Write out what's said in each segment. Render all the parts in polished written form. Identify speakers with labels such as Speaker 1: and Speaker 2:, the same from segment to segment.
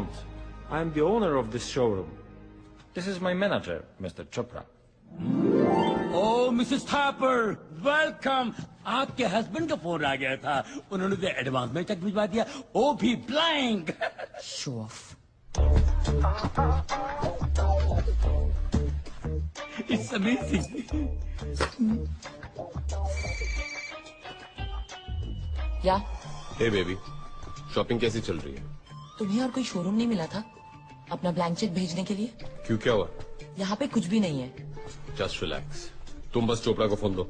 Speaker 1: want. I am the owner of this showroom. This is my manager, Mr. Chopra.
Speaker 2: Oh, Mrs. Thapar, welcome. आपके husband का phone आ गया था, उन्होंने तो advance में चेक भिजवा दिया, वो भी blank.
Speaker 3: Show off.
Speaker 2: It's amazing.
Speaker 3: या
Speaker 4: हे बेबी, शॉपिंग कैसी चल रही है?
Speaker 3: तुम्हें और कोई शोरूम नहीं मिला था अपना ब्लैंक चेक भेजने के लिए?
Speaker 4: क्यों, क्या हुआ?
Speaker 3: यहाँ पे कुछ भी नहीं है.
Speaker 4: Just relax. तुम बस चोपड़ा को फोन दो.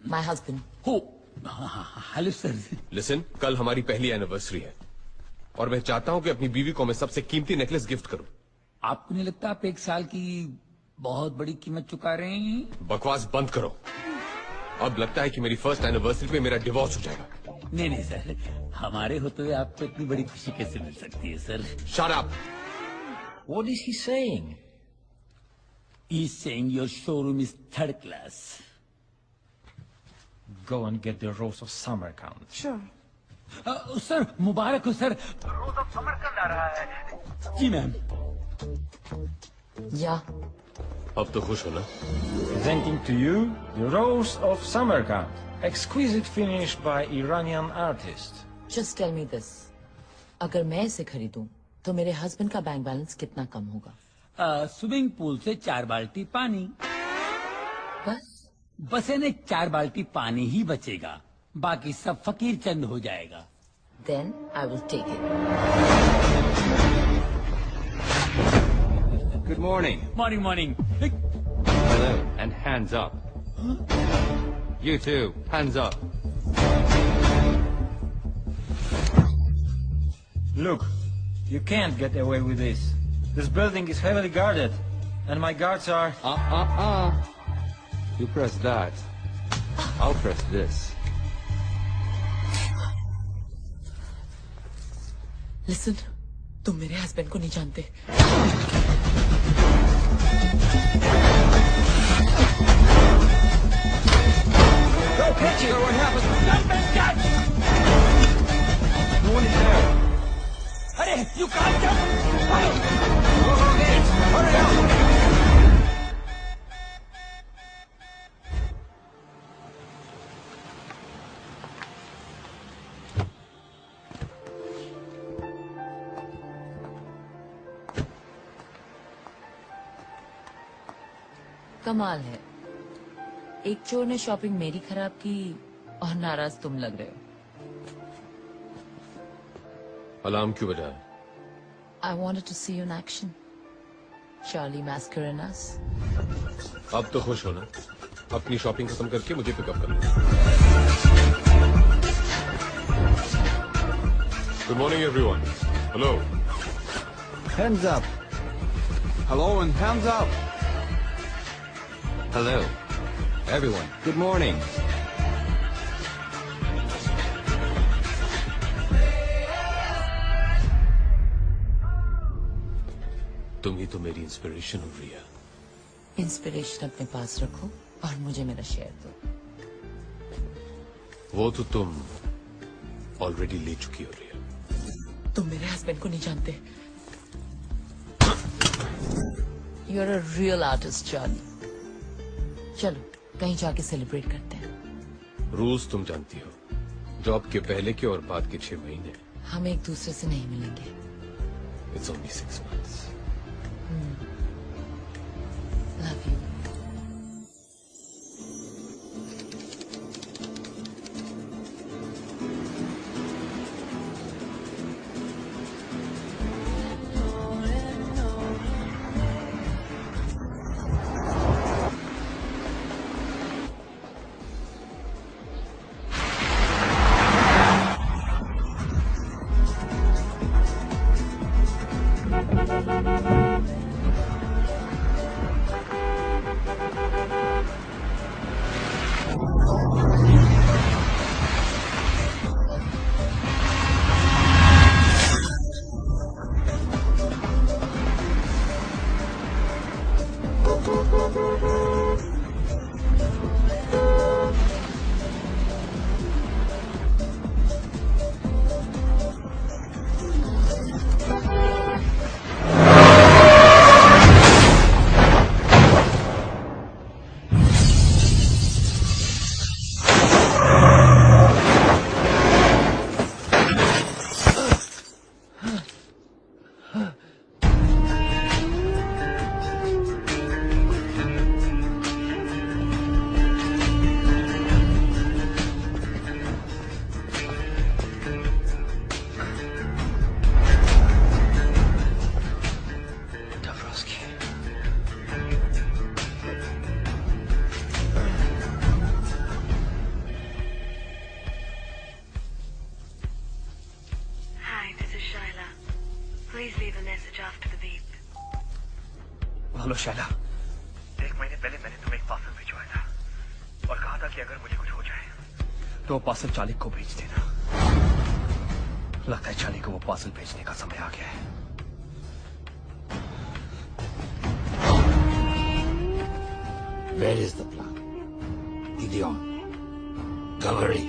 Speaker 3: My husband.
Speaker 2: हो, हेलो सर.
Speaker 4: लिसन, कल हमारी पहली एनिवर्सरी है और मैं चाहता हूँ कि अपनी बीवी को मैं सबसे कीमती नेकलेस गिफ्ट करूँ.
Speaker 2: आपको नहीं लगता आप एक साल की बहुत बड़ी कीमत चुका रहे हैं?
Speaker 4: बकवास बंद करो. अब लगता है कि मेरी फर्स्ट एनिवर्सरी पे मेरा डिवोर्स हो जाएगा.
Speaker 2: नहीं नहीं सर, हमारे होते हुए आपको इतनी बड़ी खुशी कैसे मिल सकती है sir?
Speaker 4: Shut up.
Speaker 1: What is he saying?
Speaker 2: He's saying your showroom is third class.
Speaker 1: Go and get the Rose of Samarkand.
Speaker 3: Sure.
Speaker 2: Sir मुबारक हो सर. रोज ऑफ समरकंद आ रहा है. जी मैम.
Speaker 3: या
Speaker 4: अब तो खुश हो ना?
Speaker 1: Presenting to you the Rose of Samarkand. Exquisite finish by Iranian artist.
Speaker 3: Just tell me this, अगर मैं इसे खरीदूं तो मेरे हस्बैंड का बैंक बैलेंस कितना कम होगा?
Speaker 2: स्विमिंग पूल से 4 बाल्टी पानी. बस यानी 4 बाल्टी पानी ही बचेगा, बाकी सब फकीर चंद हो जाएगा.
Speaker 3: Then I will take it.
Speaker 5: Good morning.
Speaker 2: Morning morning.
Speaker 5: Hello, and hands up. You too, hands up.
Speaker 1: Look, you can't get away with this. This building is heavily guarded, and my guards are...
Speaker 5: You press that. I'll press this.
Speaker 3: Listen, तुम मेरे husband को नहीं जानते.
Speaker 1: Go catch it! What happened?
Speaker 2: Jump and catch!
Speaker 1: No one is there.
Speaker 2: अरे you can't jump!
Speaker 1: Go, go, get it! Hurry up!
Speaker 3: कमाल है, एक चोर ने शॉपिंग मेरी खराब की और नाराज तुम लग रहे हो.
Speaker 4: अलार्म क्यों बजा?
Speaker 3: I wanted to see you in action. Charlie Mascarenas.
Speaker 4: अब तो खुश हो ना? अपनी शॉपिंग खत्म करके मुझे पिकअप कर लो. Good morning everyone. Hello.
Speaker 5: Hands up. Hello and hands up. Hello, everyone. Good morning.
Speaker 4: तुम ही तो मेरी इंस्पिरेशन हो रही है.
Speaker 3: इंस्पिरेशन अपने पास रखो और मुझे मेरा शेयर दो.
Speaker 4: वो तो तुम ऑलरेडी ले चुकी हो रही है.
Speaker 3: तुम मेरे हस्बैंड को नहीं जानते. You're a real artist, Charlie. चलो कहीं जाके सेलिब्रेट करते हैं.
Speaker 4: रूल्स तुम जानती हो. जॉब के पहले के और बाद के 6 महीने.
Speaker 3: हम एक दूसरे से नहीं मिलेंगे.
Speaker 4: It's only 6 months.
Speaker 3: Love you.
Speaker 6: संभालो शैला। 1 महीने पहले मैंने तुम्हें एक पार्सल भिजवाया था और कहा था कि अगर मुझे कुछ हो जाए तो वो पार्सल चालिक को भेज देना। लगता है चालिक को वो पार्सल भेजने का समय आ गया है।
Speaker 2: Where is the plan? Gideon. Cavalry.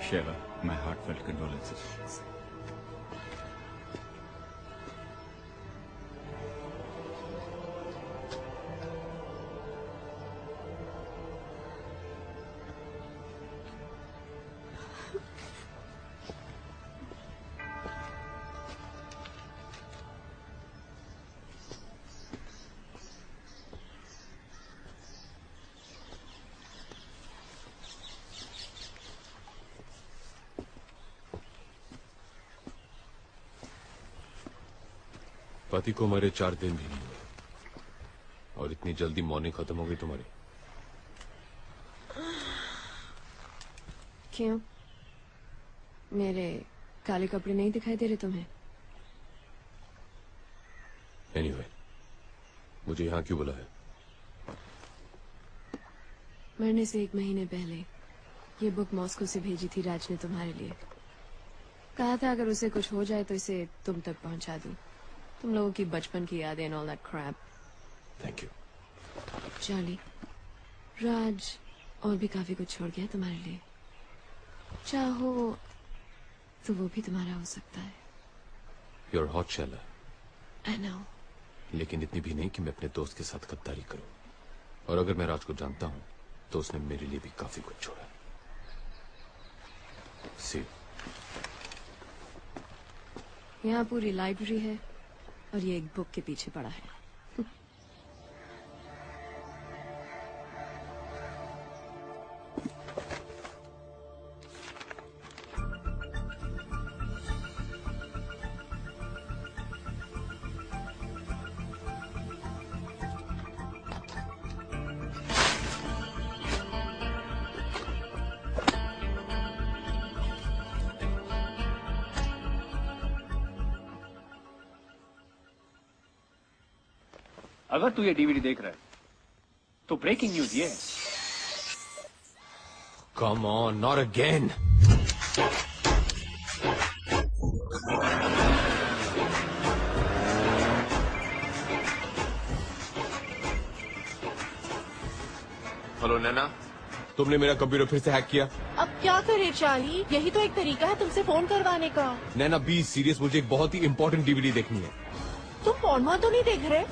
Speaker 7: Shayla, my heartfelt condolences.
Speaker 4: पति को मरे 4 दिन भी नहीं हुए और इतनी जल्दी मॉर्निंग खत्म हो गई तुम्हारी।
Speaker 8: क्यों? मेरे काले कपड़े नहीं दिखाई दे रहे तुम्हें?
Speaker 4: एनीवे, मुझे यहाँ क्यों बुलाया?
Speaker 8: मरने से 1 महीने पहले ये बुक मॉस्को से भेजी थी राज ने तुम्हारे लिए। कहा था अगर उसे कुछ हो जाए तो इसे तुम तक पहुंचा दूं। तुम लोगों की बचपन की यादें and all that crap.
Speaker 4: Thank you.
Speaker 8: Charlie, Raj और भी काफी कुछ छोड़ गया तुम्हारे लिए। चाहो तो वो भी तुम्हारा हो सकता है।
Speaker 4: You're hot, Shayla.
Speaker 8: I know.
Speaker 4: लेकिन इतनी भी नहीं कि मैं अपने दोस्त के साथ गद्दारी करूं। और अगर मैं राज को जानता हूं तो उसने मेरे लिए भी काफी कुछ छोड़ा। See.
Speaker 8: यहाँ पूरी लाइब्रेरी है और ये एक बुक के पीछे पड़ा है।
Speaker 6: अगर तू ये डीवीडी देख रहा है तो ब्रेकिंग न्यूज ये है।
Speaker 4: Come on, not again. Hello Naina, तुमने मेरा कंप्यूटर फिर से हैक किया।
Speaker 9: अब क्या करे चार्ली, यही तो एक तरीका है तुमसे फोन करवाने का।
Speaker 4: नैना बी सीरियस, मुझे एक बहुत ही इंपॉर्टेंट डीवीडी देखनी है।
Speaker 9: तुम पॉर्न तो नहीं देख रहे?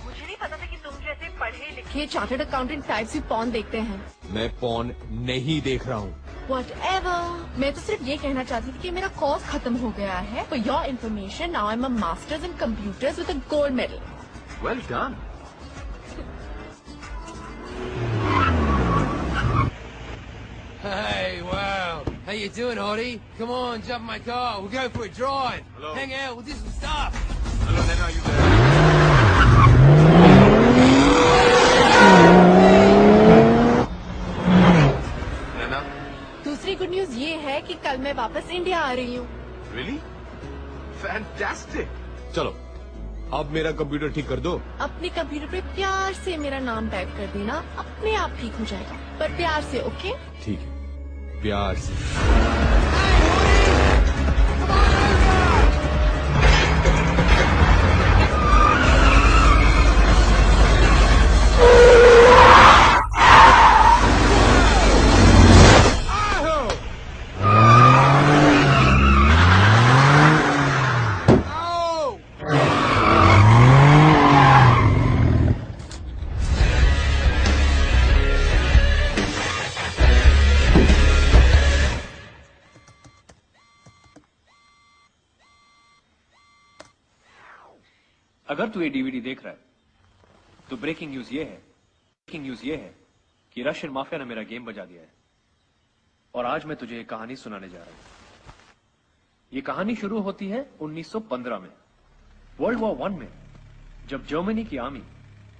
Speaker 9: मुझे नहीं पता था कि तुम जैसे पढ़े लिखे चार्टर्ड अकाउंटेंट टाइप भी पॉर्न देखते हैं।
Speaker 4: मैं पॉर्न नहीं देख रहा हूँ।
Speaker 9: Whatever. मैं तो सिर्फ ये कहना चाहती थी कि मेरा कोर्स खत्म हो गया है। For your information, now I'm a master's in computers with a gold medal.
Speaker 6: Well done.
Speaker 10: Hey, wow. How you doing, Hottie? Come on, jump in my car. We'll go for a drive.
Speaker 6: Hello.
Speaker 10: Hang out, we'll do some stuff.
Speaker 6: Hello Nana, you there? नैना,
Speaker 9: दूसरी good news ये है कि कल मैं वापस India आ रही हूँ।
Speaker 6: really? Fantastic.
Speaker 4: चलो, अब मेरा कंप्यूटर ठीक कर दो।
Speaker 9: अपने कंप्यूटर पे प्यार से मेरा नाम टाइप कर देना, अपने आप ठीक हो जाएगा। पर प्यार से, ओके?
Speaker 4: ठीक है, प्यार से।
Speaker 6: अगर तू ये डीवीडी देख रहा है तो ब्रेकिंग न्यूज ये है कि रशियन माफिया ने मेरा गेम बजा दिया है और आज मैं तुझे एक कहानी सुनाने जा रहा हूं। ये कहानी शुरू होती है 1915 में, वर्ल्ड वॉर 1 में। जब जर्मनी की आर्मी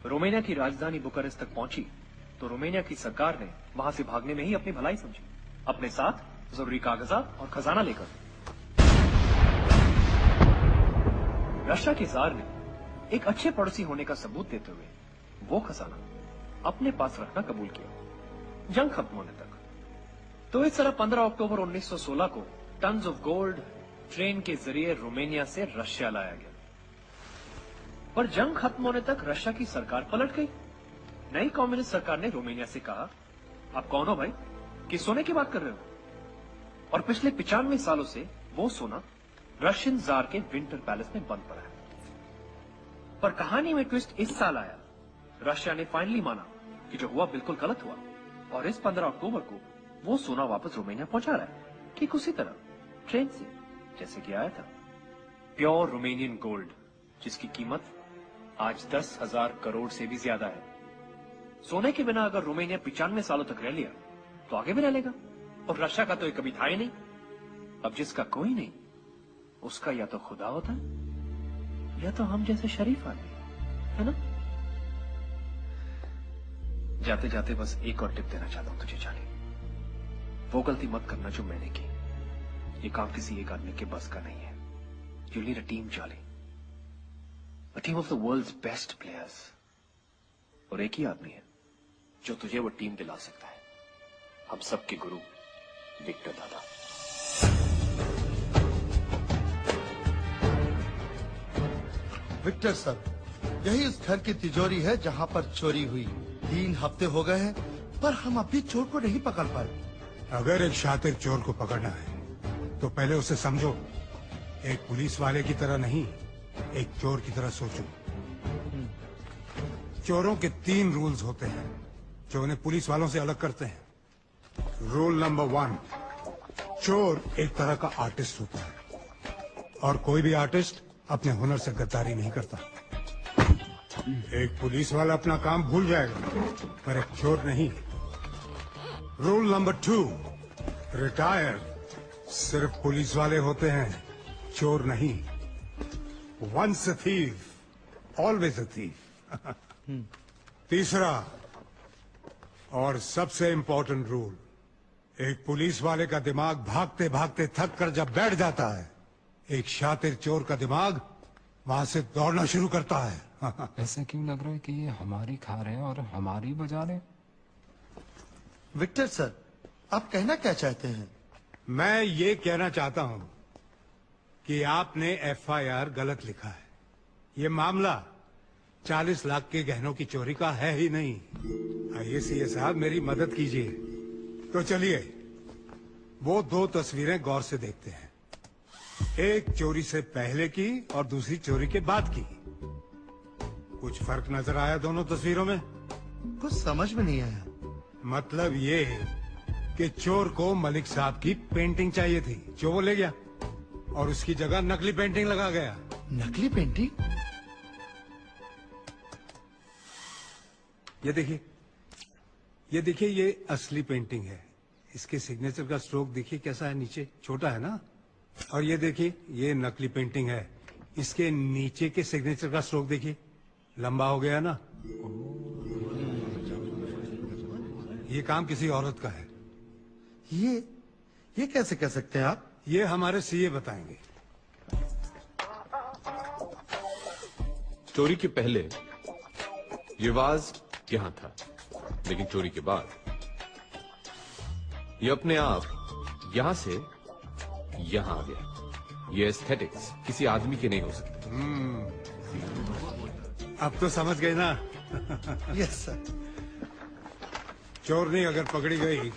Speaker 6: रोमानिया की राजधानी बुखारेस्ट तक पहुंची तो रोमानिया की सरकार ने वहां से भागने में ही अपनी भलाई समझी, अपने साथ जरूरी कागजात और खजाना लेकर। रशिया के जार ने एक अच्छे पड़ोसी होने का सबूत देते हुए वो खजाना अपने पास रखना कबूल किया जंग खत्म होने तक। तो इस तरह 15 अक्टूबर 1916 को टन्स ऑफ गोल्ड ट्रेन के जरिए रोमानिया से रशिया लाया गया। पर जंग खत्म होने तक रशिया की सरकार पलट गई। नई कम्युनिस्ट सरकार ने रोमानिया से कहा, आप कौन हो भाई, किस सोने की बात कर रहे हो? और पिछले 95 सालों से वो सोना रशियन जार के विंटर पैलेस में बंद पड़ा है। पर कहानी में ट्विस्ट इस साल आया। रशिया ने फाइनली माना कि जो हुआ बिल्कुल गलत हुआ और इस 15 अक्टूबर को वो सोना वापस रोमानिया पहुंचा रहा है, ठीक उसी तरह ट्रेन से जैसे कि आया था। प्योर रोमानियन गोल्ड जिसकी कीमत आज 10,000 करोड़ से भी ज्यादा है। सोने के बिना अगर रोमानिया 95 सालों तक रह लिया तो आगे भी रह लेगा। और रशिया का तो ये कभी था ही नहीं। अब जिसका कोई नहीं उसका या तो खुदा होता है या तो हम जैसे शरीफ आदमी, है ना? जाते जाते बस एक और टिप देना चाहता हूं तुझे चार्ली, वो गलती मत करना जो मैंने की। ये काम किसी एक आदमी के बस का नहीं है। You need a team Charlie, a team of the world's best players. और एक ही आदमी है जो तुझे वो टीम दिला सकता है, हम सबके गुरु विक्टर दादा।
Speaker 11: विक्टर सर, यही उस घर की तिजोरी है जहाँ पर चोरी हुई। 3 हफ्ते हो गए हैं पर हम अभी चोर को नहीं पकड़ पाए।
Speaker 12: अगर एक शातिर चोर को पकड़ना है तो पहले उसे समझो। एक पुलिस वाले की तरह नहीं, एक चोर की तरह सोचो। चोरों के 3 रूल्स होते हैं जो उन्हें पुलिस वालों से अलग करते हैं। रूल नंबर 1, चोर एक तरह का आर्टिस्ट होता है और कोई भी आर्टिस्ट अपने हुनर से गद्दारी नहीं करता। एक पुलिस वाला अपना काम भूल जाएगा पर एक चोर नहीं। रूल नंबर 2, रिटायर सिर्फ पुलिस वाले होते हैं, चोर नहीं। Once a thief always a thief. तीसरा और सबसे इंपॉर्टेंट रूल, एक पुलिस वाले का दिमाग भागते भागते थक कर जब बैठ जाता है, एक शातिर चोर का दिमाग वहां से दौड़ना शुरू करता है।
Speaker 4: ऐसा क्यों लग रहा है कि ये हमारी खा रहे हैं और हमारी बजा रहे हैं?
Speaker 11: विक्टर सर, आप कहना क्या चाहते हैं?
Speaker 12: मैं ये कहना चाहता हूं कि आपने FIR गलत लिखा है। ये मामला 40 लाख के गहनों की चोरी का है ही नहीं। आइए सीए साहब, मेरी मदद कीजिए। तो चलिए वो 2 तस्वीरें गौर से देखते हैं, एक चोरी से पहले की और दूसरी चोरी के बाद की। कुछ फर्क नजर आया दोनों तस्वीरों में?
Speaker 11: कुछ समझ में नहीं आया।
Speaker 12: मतलब ये कि चोर को मलिक साहब की पेंटिंग चाहिए थी जो वो ले गया और उसकी जगह नकली पेंटिंग लगा गया।
Speaker 11: नकली पेंटिंग?
Speaker 12: ये देखिए ये असली पेंटिंग है। इसके सिग्नेचर का स्ट्रोक देखिए कैसा है, नीचे छोटा है ना। और ये देखिए ये नकली पेंटिंग है, इसके नीचे के सिग्नेचर का स्ट्रोक देखिए, लंबा हो गया ना। ये काम किसी औरत का है।
Speaker 11: ये कैसे कह सकते हैं आप?
Speaker 12: ये हमारे सीए बताएंगे।
Speaker 4: चोरी के पहले ये वाज यहां था, लेकिन चोरी के बाद ये अपने आप यहां से यहां आ गया। ये एस्थेटिक्स किसी आदमी के नहीं हो सकते।
Speaker 12: अब तो समझ गए ना?
Speaker 11: Yes sir.
Speaker 12: चोरनी अगर पकड़ी गई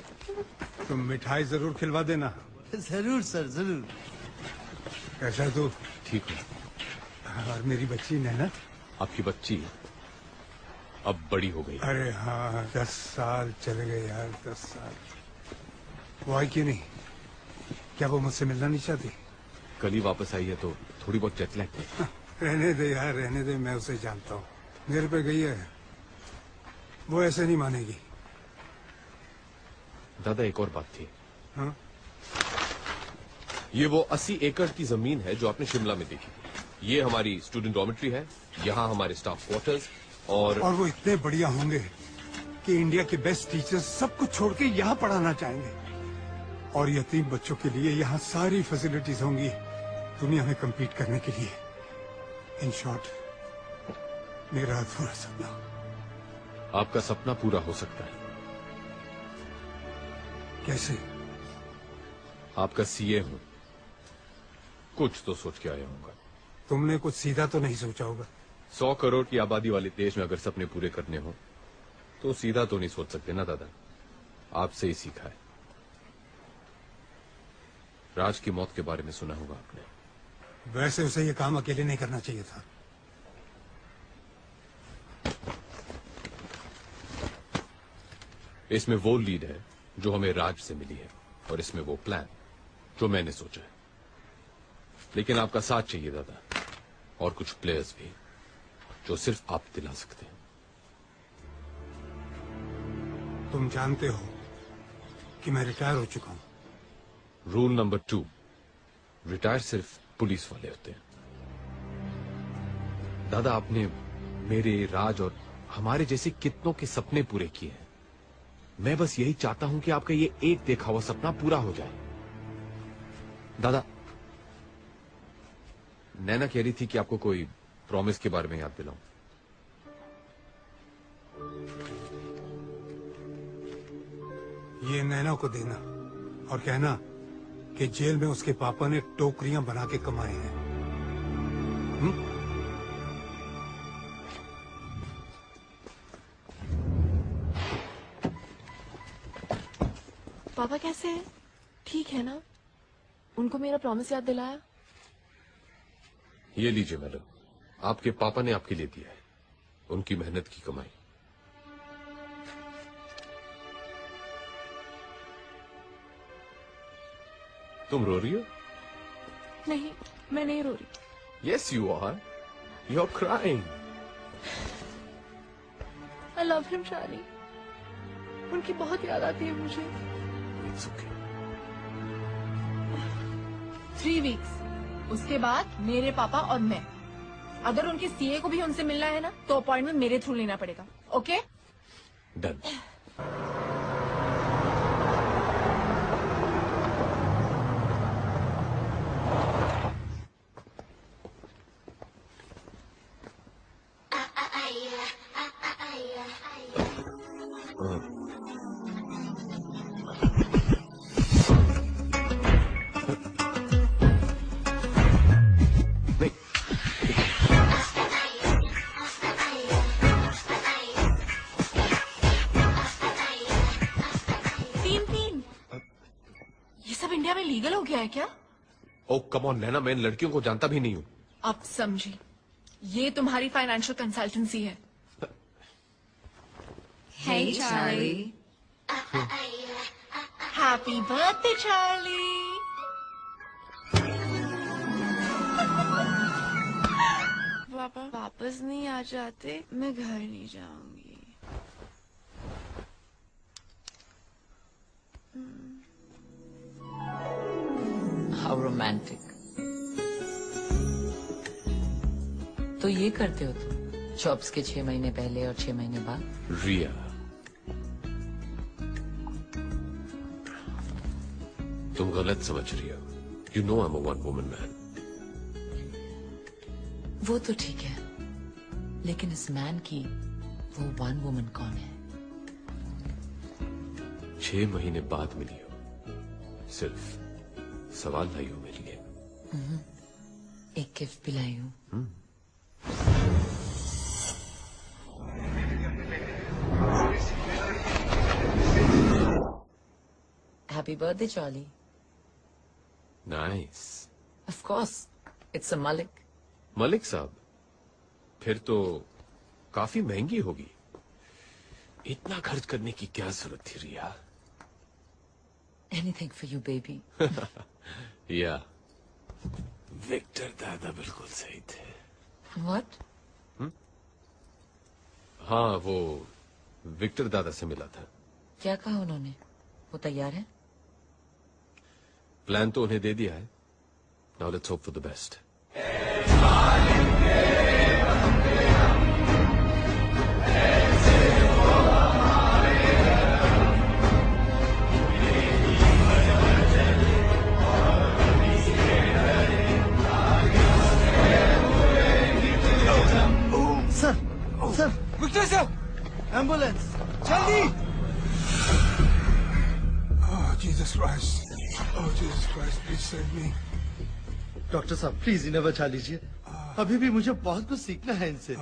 Speaker 12: तो मिठाई जरूर खिलवा देना।
Speaker 11: जरूर सर, जरूर।
Speaker 12: कैसा है तू?
Speaker 4: ठीक है।
Speaker 12: और मेरी बच्ची नैना?
Speaker 4: आपकी बच्ची अब बड़ी हो गई।
Speaker 12: अरे हाँ, 10 साल चले गए यार, 10 साल। वो आई क्यों नहीं? क्या वो मुझसे मिलना नहीं चाहती?
Speaker 4: कल ही वापस आई है तो थोड़ी बहुत जेट लैग थी।
Speaker 12: रहने दे यार, रहने दे, मैं उसे जानता हूँ, मेरे पे गई है, वो ऐसे नहीं मानेगी।
Speaker 4: दादा एक और बात थी।
Speaker 12: हाँ?
Speaker 4: ये वो 80 एकड़ की जमीन है जो आपने शिमला में देखी थी। ये हमारी स्टूडेंट डॉर्मेट्री है, यहाँ हमारे स्टाफ क्वार्टर्स, और
Speaker 12: वो इतने बढ़िया होंगे कि इंडिया के बेस्ट टीचर्स सब कुछ छोड़ के यहाँ पढ़ाना चाहेंगे, और यतीम बच्चों के लिए यहाँ सारी फैसिलिटीज होंगी दुनिया में compete करने के लिए। इन शॉर्ट, मेरा अधूरा सपना।
Speaker 4: आपका सपना पूरा हो सकता है।
Speaker 12: कैसे?
Speaker 4: आपका सीए हूं, कुछ तो सोच के आया हूँ।
Speaker 12: तुमने कुछ सीधा तो नहीं सोचा होगा।
Speaker 4: 100 करोड़ की आबादी वाले देश में अगर सपने पूरे करने हो तो सीधा तो नहीं सोच सकते ना दादा। आपसे ही सीखा है। राज की मौत के बारे में सुना होगा आपने।
Speaker 12: वैसे उसे ये काम अकेले नहीं करना चाहिए था।
Speaker 4: इसमें वो लीड है जो हमें राज से मिली है, और इसमें वो प्लान जो मैंने सोचा है। लेकिन आपका साथ चाहिए दादा, और कुछ प्लेयर्स भी जो सिर्फ आप दिला सकते हैं।
Speaker 12: तुम जानते हो कि मैं रिटायर हो चुका हूं।
Speaker 4: रूल नंबर 2, रिटायर सिर्फ पुलिस वाले होते हैं। दादा आपने मेरे, राज और हमारे जैसे कितनों के सपने पूरे किए हैं। मैं बस यही चाहता हूं कि आपका ये एक देखा हुआ सपना पूरा हो जाए। दादा, नैना कह रही थी कि आपको कोई प्रॉमिस के बारे में याद दिलाऊं।
Speaker 12: ये नैना को देना और कहना कि जेल में उसके पापा ने टोकरियां बना के कमाए हैं।
Speaker 8: पापा कैसे हैं? ठीक है ना? उनको मेरा प्रॉमिस याद दिलाया?
Speaker 4: ये लीजिए मैडम, आपके पापा ने आपके लिए दिया है, उनकी मेहनत की कमाई। तुम रो रही हो?
Speaker 8: नहीं, मैं नहीं रो रही।
Speaker 4: Yes, you are. You're crying.
Speaker 8: I love him, शानी। उनकी बहुत याद आती है मुझे।
Speaker 4: It's okay.
Speaker 9: 3 weeks, उसके बाद मेरे पापा और मैं। अगर उनके सीए को भी उनसे मिलना है ना, तो अपॉइंटमेंट मेरे थ्रू लेना पड़ेगा। ओके?
Speaker 4: Done.
Speaker 9: लीगल हो गया है क्या?
Speaker 4: ओ कम ऑन नैना, मैं इन लड़कियों को जानता भी नहीं हूँ।
Speaker 9: अब समझी, ये तुम्हारी फाइनेंशियल कंसल्टेंसी है।
Speaker 8: Hey Charlie.
Speaker 9: Happy birthday Charlie.
Speaker 8: पापा वापस नहीं आ जाते, मैं घर नहीं जाऊंगी।
Speaker 3: How romantic. तो ये करते हो तुम जॉब्स के 6 महीने पहले और 6 महीने बाद?
Speaker 4: रिया, तुम गलत समझ रही हो। You know I'm a one woman man.
Speaker 3: वो तो ठीक है, लेकिन इस मैन की वो वन वुमन कौन है?
Speaker 4: 6 महीने बाद मिली हो, सिर्फ सवाल लाई हो मेरे लिए।
Speaker 3: एक गिफ्ट भी लाई हूँ। Happy birthday, Charlie.
Speaker 4: Nice.
Speaker 3: Of course, it's a Malik.
Speaker 4: Malik साहब, फिर तो काफी महंगी होगी। इतना खर्च करने की क्या जरूरत थी रिया?
Speaker 3: Anything for you, baby.
Speaker 4: या, विक्टर दादा बिल्कुल सही थे।
Speaker 3: What?
Speaker 4: हाँ, वो विक्टर दादा से मिला था।
Speaker 3: क्या कहा उन्होंने? वो तैयार है?
Speaker 4: प्लान तो उन्हें दे दिया है। Now let's hope for the best.
Speaker 11: Sir
Speaker 1: Victor sir,
Speaker 11: ambulance
Speaker 1: जल्दी!
Speaker 12: Oh, Jesus Christ. Oh, Jesus Christ, please save me.
Speaker 11: Doctor साहब प्लीज इन्हें बचा लीजिए। अभी भी मुझे बहुत कुछ सीखना है इनसे।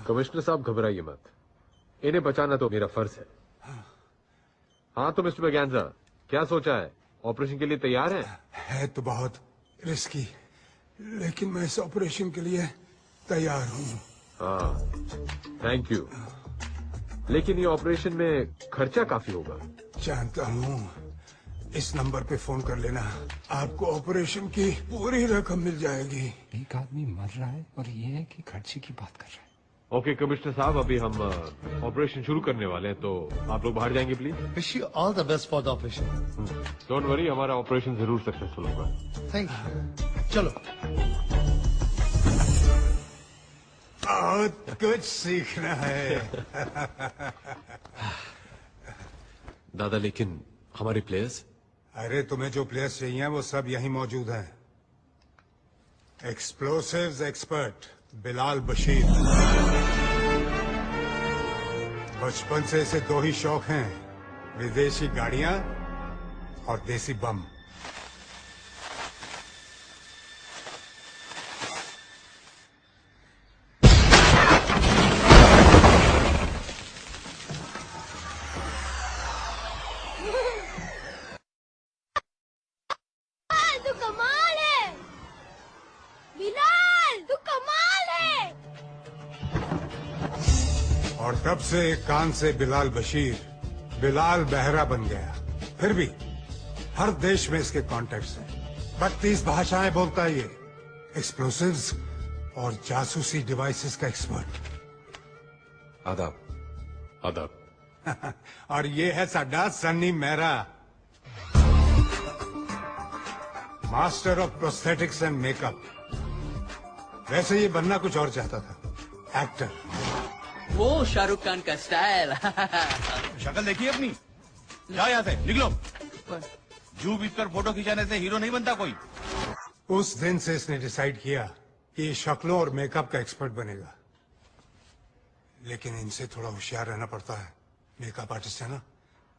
Speaker 4: कमिश्नर साहब घबराइए मत, इन्हें बचाना तो मेरा फर्ज है। हाँ तो मिस्टर मैगेंजा, क्या सोचा है? ऑपरेशन के लिए तैयार है?
Speaker 12: है तो बहुत रिस्की, लेकिन मैं इस ऑपरेशन के लिए तैयार हूँ।
Speaker 4: हाँ, थैंक यू। लेकिन ये ऑपरेशन में खर्चा काफी होगा।
Speaker 12: जानता हूँ, इस नंबर पे फोन कर लेना, आपको ऑपरेशन की पूरी रकम मिल जाएगी।
Speaker 13: एक आदमी मर रहा है और ये है कि खर्चे की बात कर रहा है।
Speaker 4: ओके कमिश्नर साहब, अभी हम ऑपरेशन शुरू करने वाले हैं, तो आप लोग बाहर जाएंगे please.
Speaker 11: Wish you all the best for the operation.
Speaker 4: Don't worry, हमारा ऑपरेशन जरूर सक्सेसफुल होगा।
Speaker 11: Thank you. चलो।
Speaker 12: बहुत कुछ सीखना है।
Speaker 4: दादा, लेकिन हमारे प्लेयर्स?
Speaker 12: अरे तुम्हें जो प्लेयर्स चाहिए वो सब यहीं मौजूद हैं। Explosives expert Bilal Bashir. बचपन से इसे दो ही शौक हैं, विदेशी गाड़ियां और देसी बम।
Speaker 14: तू कमाल है बिलाल, तू कमाल है।
Speaker 12: और तब से एक कान से बिलाल बशीर बिलाल बहरा बन गया। फिर भी हर देश में इसके कॉन्टैक्ट्स हैं। 32 भाषाएं बोलता है ये। एक्सप्लोसिव्स और जासूसी डिवाइसेस का एक्सपर्ट।
Speaker 4: आदाब। आदाब।
Speaker 12: और ये है साडा Sunny Mehra, master of prosthetics and makeup. वैसे ये बनना कुछ और चाहता था, एक्टर।
Speaker 15: वो शाहरुख खान का स्टाइल।
Speaker 16: शक्ल देखिए अपनी। जाओ यहाँ से, निकलो। जू बीत कर फोटो खिंचाने से हीरो नहीं बनता कोई।
Speaker 12: उस दिन से इसने डिसाइड किया कि ये शक्लों और मेकअप का एक्सपर्ट बनेगा। लेकिन इनसे थोड़ा होशियार रहना पड़ता है। मेकअप आर्टिस्ट है ना,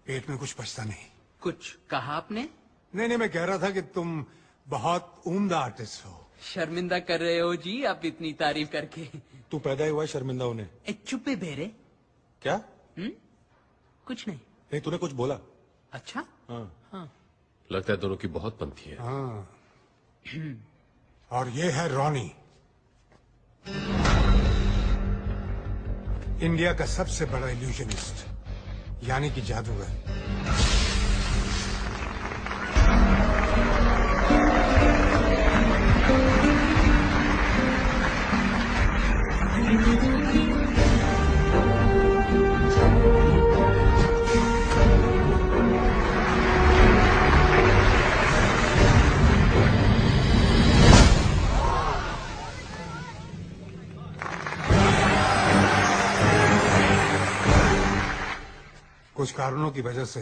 Speaker 12: पेट में कुछ बचता नहीं।
Speaker 15: कुछ कहा आपने?
Speaker 12: नहीं, मैं कह रहा था कि तुम बहुत उम्दा आर्टिस्ट हो।
Speaker 15: शर्मिंदा कर रहे हो जी आप इतनी तारीफ करके।
Speaker 17: तू पैदा हुआ है शर्मिंदा होने।
Speaker 15: चुप्पे बेरे।
Speaker 17: क्या?
Speaker 15: कुछ नहीं।
Speaker 17: नहीं, तूने कुछ बोला।
Speaker 15: अच्छा?
Speaker 17: हाँ।
Speaker 4: लगता है दोनों की बहुत बनती है।
Speaker 12: हाँ। और ये है रॉनी, इंडिया का सबसे बड़ा इल्यूजनिस्ट, यानी कि जादूगर। कुछ कारणों की वजह से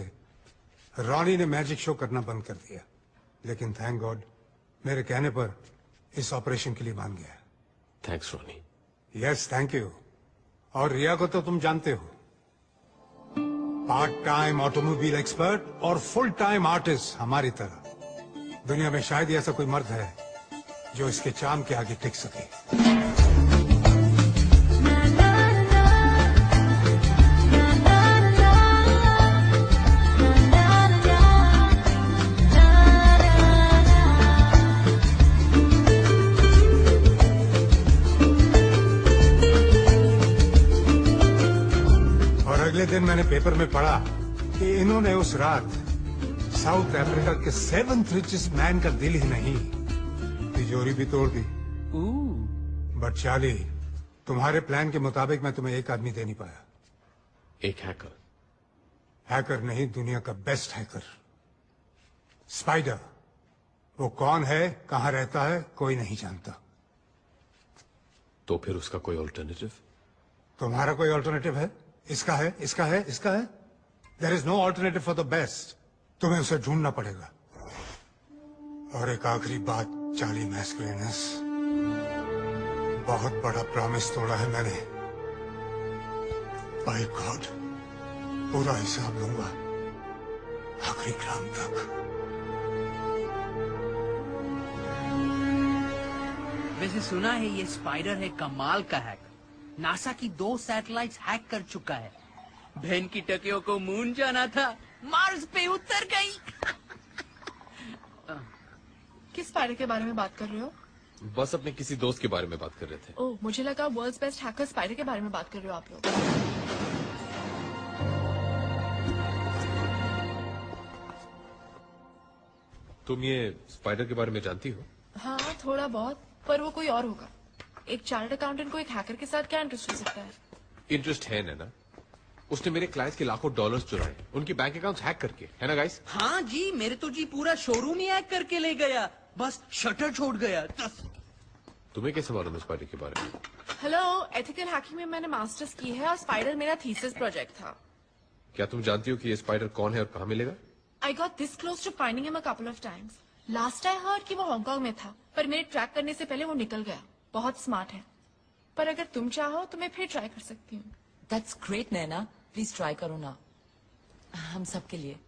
Speaker 12: रॉनी ने मैजिक शो करना बंद कर दिया, लेकिन थैंक गॉड मेरे कहने पर इस ऑपरेशन के लिए मान गया।
Speaker 4: Thanks Ronnie.
Speaker 12: Yes, thank you. और रिया को तो तुम जानते हो, पार्ट टाइम ऑटोमोबाइल एक्सपर्ट और फुल टाइम आर्टिस्ट हमारी तरह। दुनिया में शायद ही ऐसा कोई मर्द है जो इसके चाम के आगे टिक सके। अगले दिन मैंने पेपर में पढ़ा कि इन्होंने उस रात साउथ अफ्रीका के 7th रिचेस्ट मैन का दिल ही नहीं, तिजोरी भी तोड़ दी। बट चार्ली, तुम्हारे प्लान के मुताबिक मैं तुम्हें एक आदमी दे नहीं पाया।
Speaker 4: एक हैकर?
Speaker 12: हैकर नहीं, दुनिया का बेस्ट हैकर, स्पाइडर। वो कौन है, कहां रहता है, कोई नहीं जानता।
Speaker 4: तो फिर उसका कोई ऑल्टरनेटिव?
Speaker 12: तुम्हारा कोई ऑल्टरनेटिव है? इसका है, इसका है, इसका है? There is no alternative for the best. तुम्हें उसे ढूंढना पड़ेगा। और एक आखिरी बात, चार्ली मैस्कुलिनस, बहुत बड़ा प्रॉमिस तोड़ा है मैंने। बाय गॉड, पूरा हिसाब लूंगा आखिरी ग्राम तक।
Speaker 15: वैसे सुना है ये स्पाइडर है कमाल का हैकर। नासा की 2 सैटेलाइट्स हैक कर चुका है। बहन की टकियों को मून जाना था, मार्स पे उतर गई।
Speaker 9: किस स्पाइडर के बारे में बात कर रहे हो?
Speaker 4: बस अपने किसी दोस्त के बारे में बात कर रहे थे।
Speaker 9: ओह, मुझे लगा वर्ल्ड्स बेस्ट हैकर स्पाइडर के बारे में बात कर रहे हो आप लोग।
Speaker 4: तुम ये स्पाइडर के बारे में जानती हो?
Speaker 9: हाँ, थोड़ा बहुत, पर वो कोई और होगा। एक चार्टर्ड अकाउंटेंट को एक हैकर के साथ क्या इंटरेस्ट हो सकता है?
Speaker 4: इंटरेस्ट है ना? उसने मेरे क्लाइंट्स के लाखों डॉलर्स चुराए, उनकी बैंक अकाउंट्स हैक करके, है ना गाइस?
Speaker 15: हाँ जी, मेरे तो जी पूरा शोरूम ही हैक करके ले गया, बस शटर छोड़ गया।
Speaker 4: तुम्हें कैसे मालूम है स्पाइडर के बारे में?
Speaker 9: हेलो, एथिकल हैकिंग में मैंने मास्टर्स की है और स्पाइडर मेरा थीसिस प्रोजेक्ट था।
Speaker 4: क्या तुम जानती हो कि ये स्पाइडर कौन है और कहाँ मिलेगा?
Speaker 9: I got this close to finding him a couple of times. Last I heard कि वो हांगकांग में था, पर मेरे ट्रैक करने से पहले वो निकल गया। बहुत स्मार्ट है, पर अगर तुम चाहो तो मैं फिर ट्राई कर सकती हूँ।
Speaker 3: That's great, Naina. Please try करो ना, हम सबके लिए।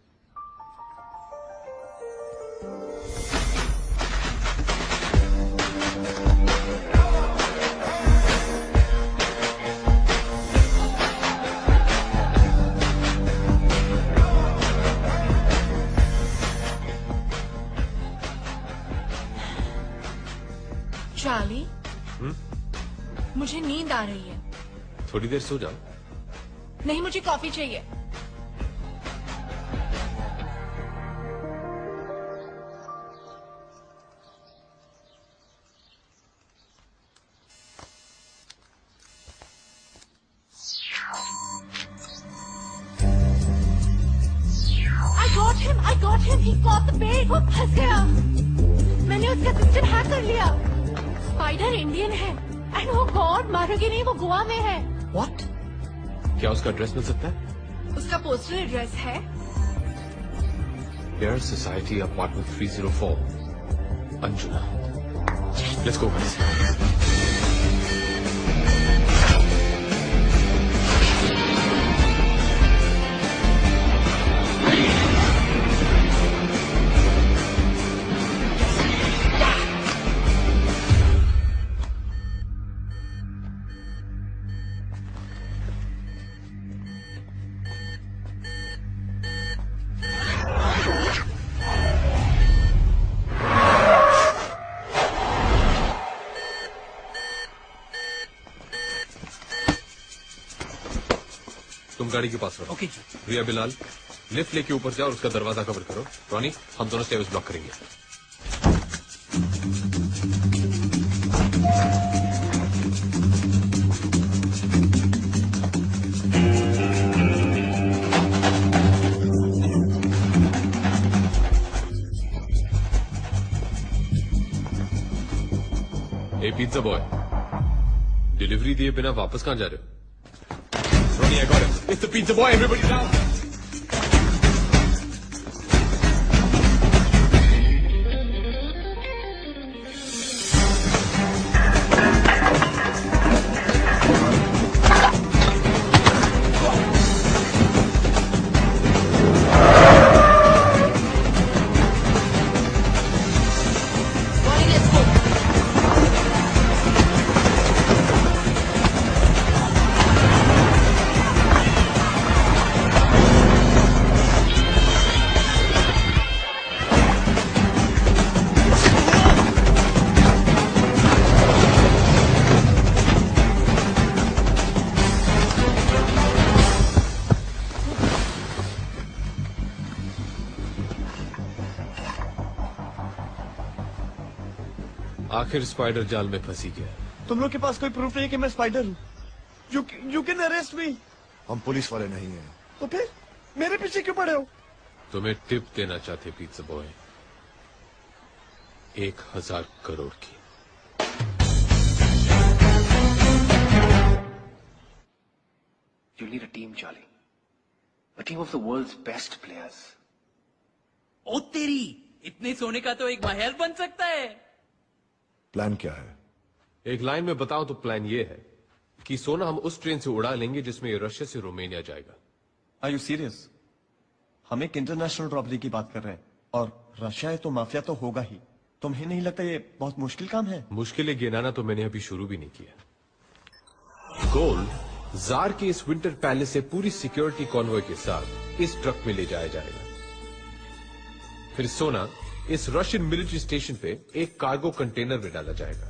Speaker 9: चार्ली, मुझे नींद आ रही है।
Speaker 4: थोड़ी देर सो जाओ।
Speaker 9: नहीं, मुझे कॉफी चाहिए। I got him. He caught the bait. वो फंस गया। मैंने उसका सिस्टम हैक कर लिया। स्पाइडर इंडियन है। एंड वो गॉड, मारोगे नहीं, वो गोवा में है।
Speaker 3: What?
Speaker 4: क्या उसका एड्रेस मिल सकता है?
Speaker 9: उसका पोस्टल एड्रेस है
Speaker 4: Air Society Apartment 304, Anjuna. Let's go, guys. तुम गाड़ी के पास रहो।
Speaker 15: ओके।
Speaker 4: रिया, बिलाल, लिफ्ट लेके ऊपर जाओ और उसका दरवाजा कवर करो। रॉनी, हम दोनों स्टेयर्स ब्लॉक करेंगे। ए पिज्जा बॉय, डिलीवरी दिए बिना वापस कहाँ जा रहे हो? Ronnie, I got him. It's the pizza boy. Everybody down.
Speaker 9: Let's go.
Speaker 4: आखिर स्पाइडर जाल में फंसी गया।
Speaker 18: तुम लोग के पास कोई प्रूफ नहीं कि मैं स्पाइडर हूँ? यू कैन अरेस्ट मी।
Speaker 19: हम पुलिस वाले नहीं हैं।
Speaker 18: तो फिर मेरे पीछे क्यों पड़े हो?
Speaker 4: तुम्हें टिप देना चाहते पिज़्ज़ा बॉय, 1000 करोड़ की।
Speaker 6: You need a team, Charlie. A team of the world's best players.
Speaker 15: ओ तेरी, इतने सोने का तो एक महल बन सकता है।
Speaker 19: प्लान क्या है?
Speaker 4: एक लाइन में बताऊं तो प्लान ये है कि सोना हम उस ट्रेन से उड़ा लेंगे जिसमें ये रशिया से रोमानिया जाएगा।
Speaker 18: Are you serious? हम एक इंटरनेशनल रॉबरी की बात कर रहे हैं और रशिया है तो माफिया तो होगा ही। तुम्हें नहीं लगता ये बहुत मुश्किल काम है?
Speaker 4: मुश्किलें गिनाना तो मैंने अभी शुरू भी नहीं किया। गोल्ड जार के इस विंटर पैलेस से पूरी सिक्योरिटी कॉन्वॉय के साथ इस ट्रक में ले जाया जाएगा। फिर सोना इस रशियन मिलिट्री स्टेशन पे एक कार्गो कंटेनर में डाला जाएगा।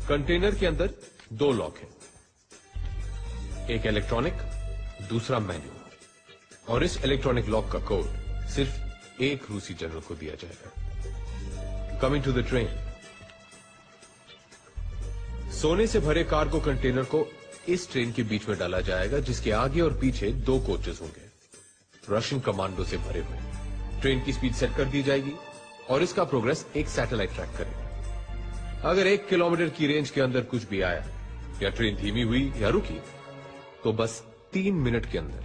Speaker 4: कंटेनर के अंदर 2 लॉक हैं, एक इलेक्ट्रॉनिक, दूसरा मैनुअल। और इस इलेक्ट्रॉनिक लॉक का कोड सिर्फ एक रूसी जनरल को दिया जाएगा। Coming to the train. सोने से भरे कार्गो कंटेनर को इस ट्रेन के बीच में डाला जाएगा, जिसके आगे और पीछे 2 कोचेस होंगे, रशियन कमांडो से भरे हुए। ट्रेन की स्पीड सेट कर दी जाएगी और इसका प्रोग्रेस एक सैटेलाइट ट्रैक करेगा। अगर 1 किलोमीटर की रेंज के अंदर कुछ भी आया या ट्रेन धीमी हुई या रुकी तो बस 3 मिनट के अंदर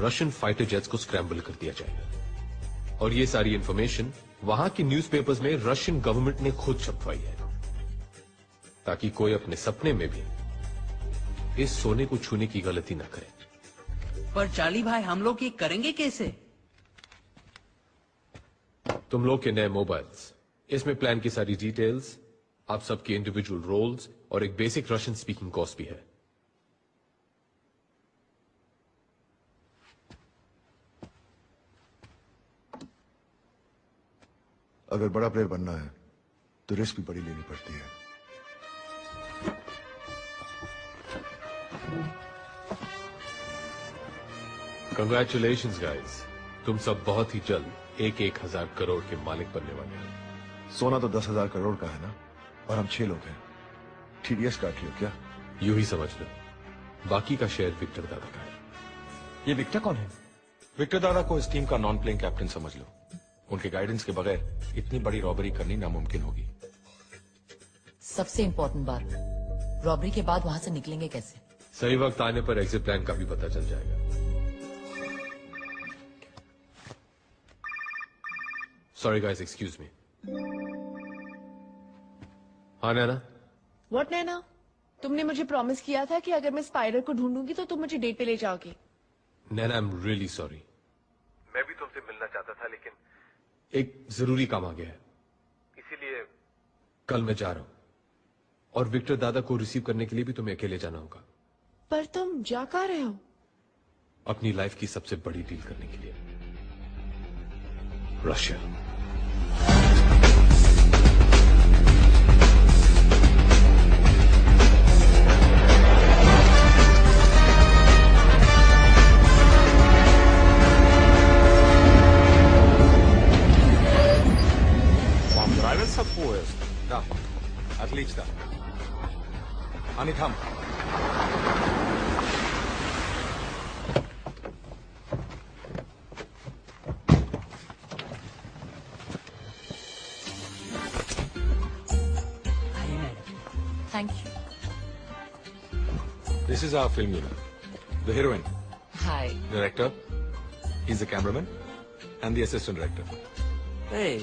Speaker 4: रशियन फाइटर जेट्स को स्क्रैम्बल कर दिया जाएगा। और ये सारी इंफॉर्मेशन वहां की न्यूज़पेपर्स में रशियन गवर्नमेंट ने खुद छपवाई है, ताकि कोई अपने सपने में भी इस सोने को छूने की गलती ना करे।
Speaker 15: पर चार्ली भाई, हम लोग ये करेंगे कैसे?
Speaker 4: तुम लोग के नए मोबाइल्स, इसमें प्लान की सारी डिटेल्स, आप सबके इंडिविजुअल रोल्स और एक बेसिक रशियन स्पीकिंग कोर्स भी है।
Speaker 19: अगर बड़ा प्लेयर बनना है तो रिस्क भी बड़ी लेनी पड़ती है।
Speaker 4: कंग्रेचुलेशंस गाइस, तुम सब बहुत ही जल्द 1000 करोड़ के मालिक बनने वाले हैं।
Speaker 19: सोना तो 10,000 करोड़ का है ना, और हम 6 लोग हैं। TDS काट लियो क्या?
Speaker 4: यूं ही समझ लो, बाकी का शेयर विक्टर दादा का है।
Speaker 18: ये विक्टर कौन है?
Speaker 17: विक्टर दादा को इस टीम का नॉन प्लेइंग कैप्टन समझ लो। उनके गाइडेंस के बगैर इतनी बड़ी रॉबरी करनी नामुमकिन होगी।
Speaker 3: सबसे इम्पोर्टेंट बात, रॉबरी के बाद वहां से निकलेंगे कैसे?
Speaker 4: सही वक्त आने पर एग्जिट प्लान का भी पता चल जाएगा। Sorry guys, excuse me. हाँ नैना?
Speaker 9: व्हाट नैना? तुमने मुझे प्रॉमिस किया था कि अगर मैं स्पाइडर को ढूंढूंगी तो तुम मुझे डेट पे ले जाओगे।
Speaker 4: नैना, आई एम रियली सॉरी। मैं भी तुमसे मिलना चाहता था, लेकिन एक जरूरी काम आ गया है, इसीलिए कल मैं जा रहा हूं। और विक्टर दादा को रिसीव करने के लिए भी तुम्हें अकेले जाना होगा।
Speaker 9: पर तुम जा कहाँ रहे हो?
Speaker 4: अपनी लाइफ की सबसे बड़ी डील करने के लिए, Russia.
Speaker 17: Nравится поезд? Да. Отлично. Они там.
Speaker 3: Thank you.
Speaker 17: This is our film unit. The heroine,
Speaker 3: Hi.
Speaker 17: director, he's the cameraman, and the assistant director.
Speaker 15: Hey.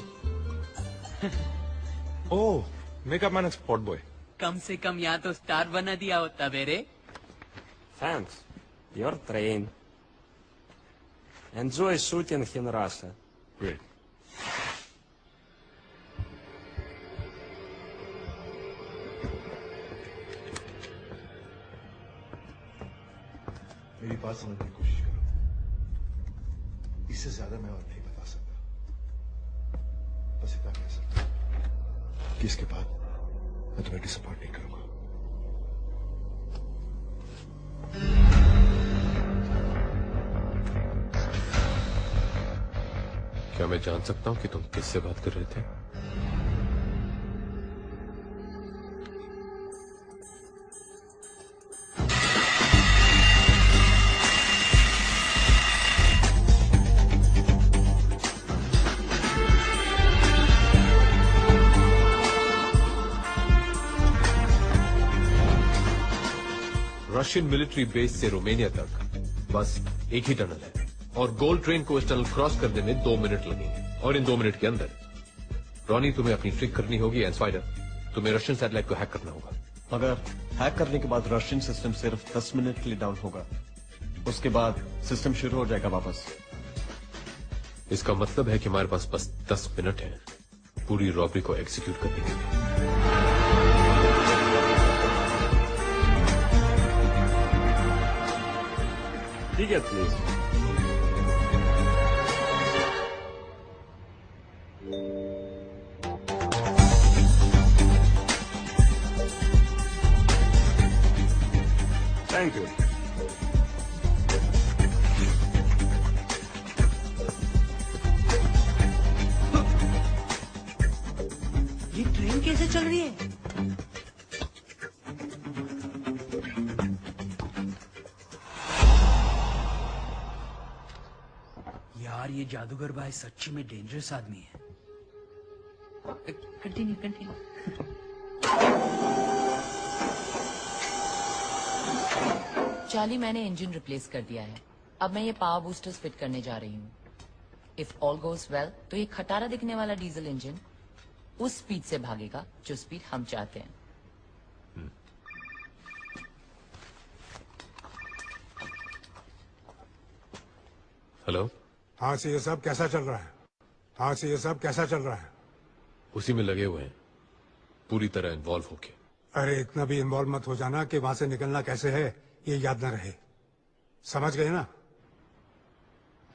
Speaker 17: Oh, makeup man and spot boy.
Speaker 15: कम से कम यहाँ तो स्टार बना दिया होता मेरे।
Speaker 20: Thanks. Your train. Enjoy shooting in Russia.
Speaker 17: Great.
Speaker 19: मेरी बात समझने की कोशिश करो। इससे ज्यादा मैं और नहीं बता सकता। बस इतना कह सकता हूं कि इसके बाद मैं तुम्हें डिसअपॉइंट नहीं करूंगा।
Speaker 4: क्या मैं जान सकता हूं कि तुम किससे बात कर रहे थे? रशियन मिलिट्री बेस से रोमानिया तक बस एक ही टनल है और गोल्ड ट्रेन को इस टनल क्रॉस करने में 2 मिनट लगेंगे और इन 2 मिनट के अंदर रॉनी तुम्हें अपनी ट्रिक करनी होगी एंड स्पाइडर तुम्हें रशियन सैटेलाइट को हैक करना होगा।
Speaker 18: अगर हैक करने के बाद रशियन सिस्टम सिर्फ 10 मिनट के लिए डाउन होगा, उसके बाद सिस्टम शुरू हो जाएगा वापस।
Speaker 4: इसका मतलब है कि हमारे पास बस 10 मिनट है पूरी रॉबरी को एग्जीक्यूट करने के लिए।
Speaker 20: ठीक है प्लीज। Thank you.
Speaker 15: ये ट्रेन कैसे चल रही है? यार ये जादूगर भाई सच्ची में डेंजरस आदमी है। Continue continue.
Speaker 3: चार्ली, मैंने इंजन रिप्लेस कर दिया है। अब मैं ये पावर बूस्टर्स फिट करने जा रही हूँ। इफ ऑल गोज वेल तो ये खटारा दिखने वाला डीजल इंजन उस स्पीड से भागेगा जो स्पीड हम चाहते हैं।
Speaker 4: हेलो।
Speaker 12: हाँ से ये सब कैसा चल रहा है? हाँ से ये सब कैसा चल रहा है?
Speaker 4: उसी में लगे हुए हैं पूरी तरह इन्वॉल्व होके।
Speaker 12: अरे इतना भी इन्वॉल्व मत हो जाना कि वहां से निकलना कैसे है ये याद न रहे। समझ गए ना?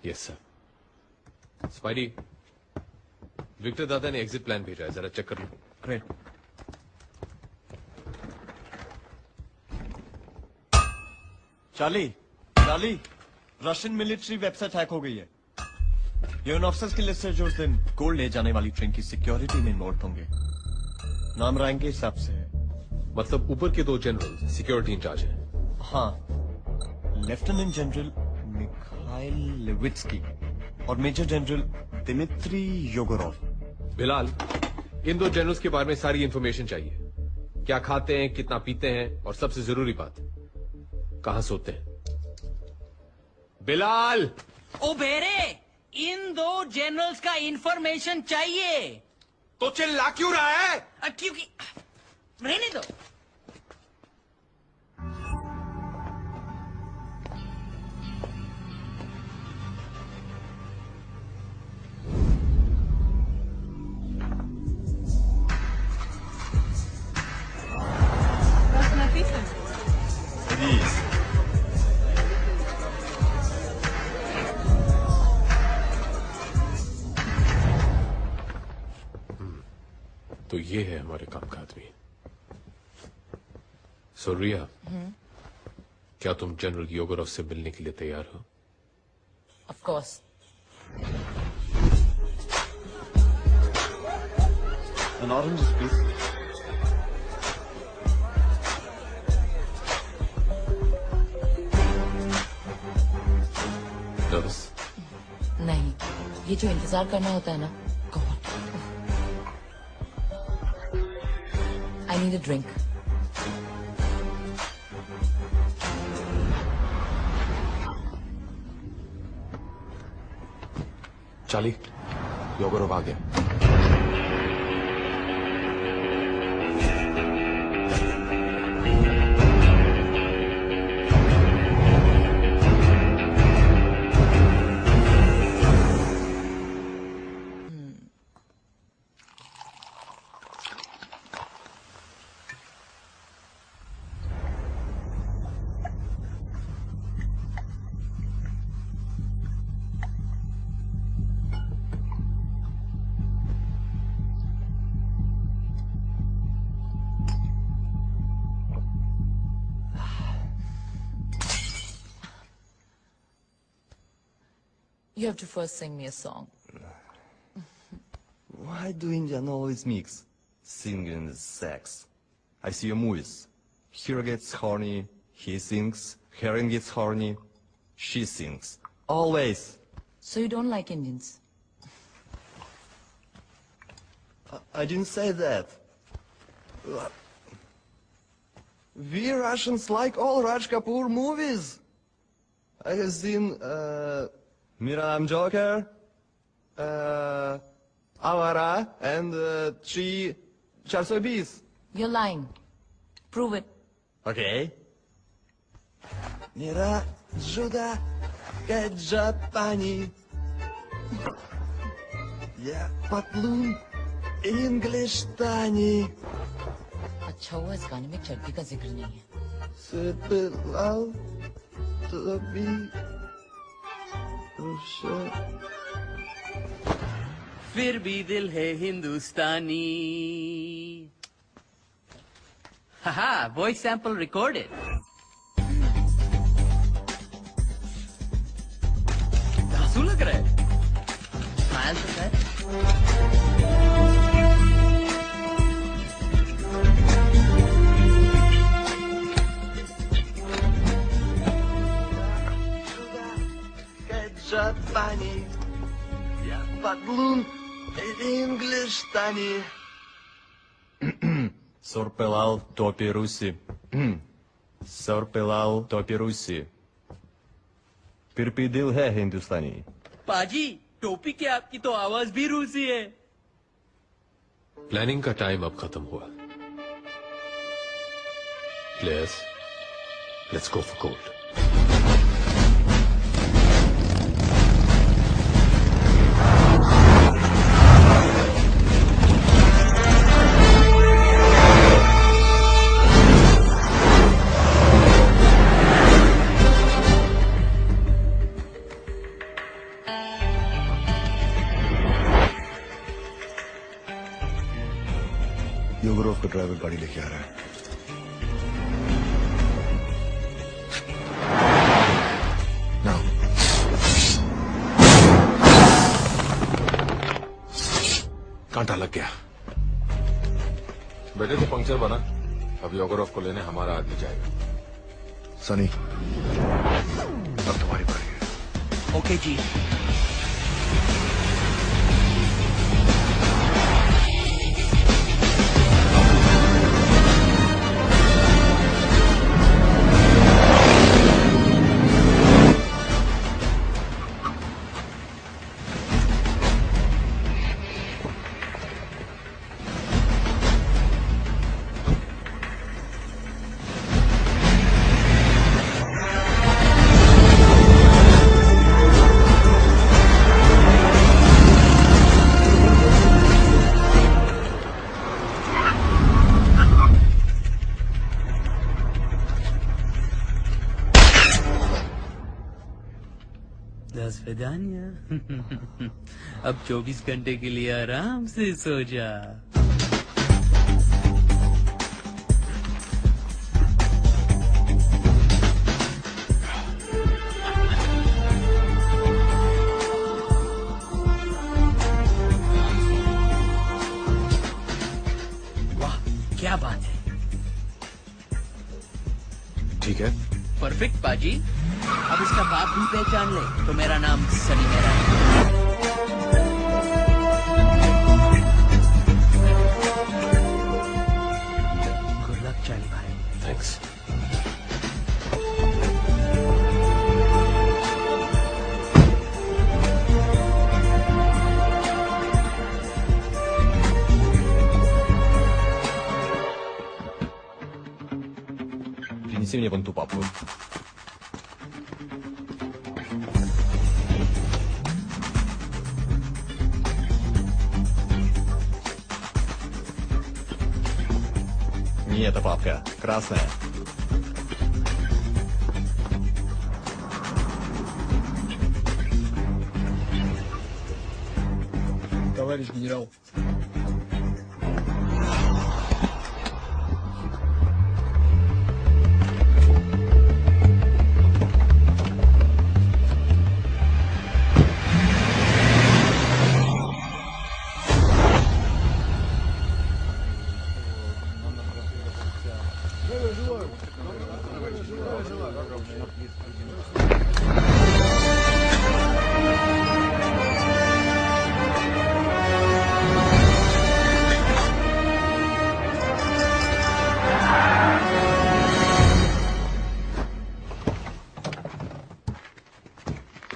Speaker 4: Yes sir. स्पाइडी, विक्टर दादा ने एग्जिट प्लान भेजा है, जरा चेक कर लो।
Speaker 18: Great. Charlie, Charlie, Russian military website hack हो गई है। ये उन ऑफिसर्स की लिस्ट है जो उस दिन गोल्ड ले जाने वाली ट्रेन की सिक्योरिटी में इन्वॉल्व होंगे। नाम रैंक के हिसाब से है।
Speaker 4: मतलब ऊपर के 2 जनरल सिक्योरिटी इंचार्ज हैं।
Speaker 18: हाँ, लेफ्टिनेंट जनरल मिखाइल लेविट्स्की और मेजर जनरल दिमित्री योगोरोव।
Speaker 4: बिलाल, इन 2 जनरल्स के बारे में सारी इंफॉर्मेशन चाहिए। क्या खाते हैं, कितना पीते हैं और सबसे जरूरी बात, कहां सोते हैं। बिलाल!
Speaker 15: ओ बेरे, इन 2 जनरल्स का इंफॉर्मेशन चाहिए।
Speaker 17: तो चिल्ला क्यों रहा है?
Speaker 15: क्योंकि रहने दो।
Speaker 4: तो ये है हमारे काम का आदमी। सो रिया, क्या तुम जनरल योगोरोव से मिलने के लिए तैयार हो?
Speaker 3: Of course.
Speaker 18: An orange, please.
Speaker 4: Nervous?
Speaker 3: नहीं, ये जो इंतजार करना होता है ना, god. I need a drink.
Speaker 17: Charlie, Yegorov आ गया।
Speaker 3: You have to first sing me a song.
Speaker 18: Why do Indian always mix singing and sex? I see your movies. Hero gets horny, he sings. Heroine gets horny, she sings. Always.
Speaker 3: So you don't like Indians?
Speaker 18: I didn't say that. We Russians like all Raj Kapoor movies. I have seen Mera Naam Joker, Avara, and 420.
Speaker 3: You're lying. Prove it.
Speaker 18: Okay. Mera Juda Kajapani. Ya Patlun English Tani.
Speaker 3: अच्छा हुआ इस गाने में चड्डी का जिक्र नहीं है.
Speaker 18: Sebilal Tobi Rusha.
Speaker 15: फिर भी दिल है हिंदुस्तानी. हाहा, वॉइस सैंपल रिकॉर्डेड. धांसू लग रहा है. स्माइल तो कर.
Speaker 18: Japani, ya Patlun English Tani. Sorpelal topi Rusi. Sorpelal topi Rusi. फिर भी दिल है हिंदुस्तानी.
Speaker 15: पाजी, टोपी के आपकी तो आवाज भी रूसी है.
Speaker 4: प्लानिंग का टाइम अब खत्म हुआ. Players, let's go for gold.
Speaker 19: Yegorov का ड्राइवर गाड़ी लेके आ रहा है. Now.
Speaker 17: कांटा लग गया. बेटे तो पंक्चर बना. अब योगरोव को लेने हमारा आदमी जाएगा.
Speaker 19: सनी, अब तुम्हारी बारी है.
Speaker 15: ओके जी. विदानिया. अब 24 घंटे के लिए आराम से सो जा. वाह, क्या बात है.
Speaker 17: ठीक है.
Speaker 15: परफेक्ट पाजी. अब इसका बाप भी पहचान ले तो मेरा नाम सनी मेरा है. गुड लक चाली भाई.
Speaker 17: थैंक्स.
Speaker 18: Принеси мне вон ту папку. Не эта папка, красная.
Speaker 6: Товарищ генерал.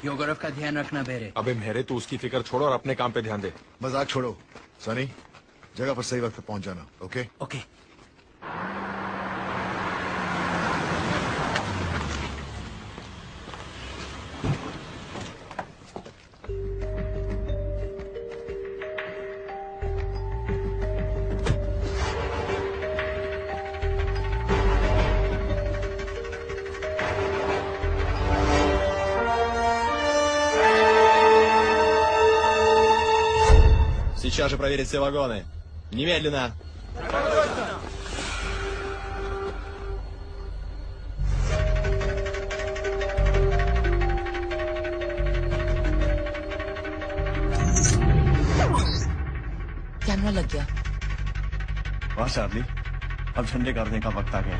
Speaker 15: योगरव का ध्यान रखना बेरे।
Speaker 17: अबे मेरे तो उसकी फिक्र छोड़ो और अपने काम पे ध्यान दे।
Speaker 19: मजाक छोड़ो सनी, जगह पर सही वक्त पे पहुंच जाना। Okay
Speaker 15: okay.
Speaker 18: Сейчас же проверить все вагоны. Немедленно.
Speaker 3: कैमरा लग गया।
Speaker 18: वाह चार्ली, अब झंडे करने का वक्त आ गया।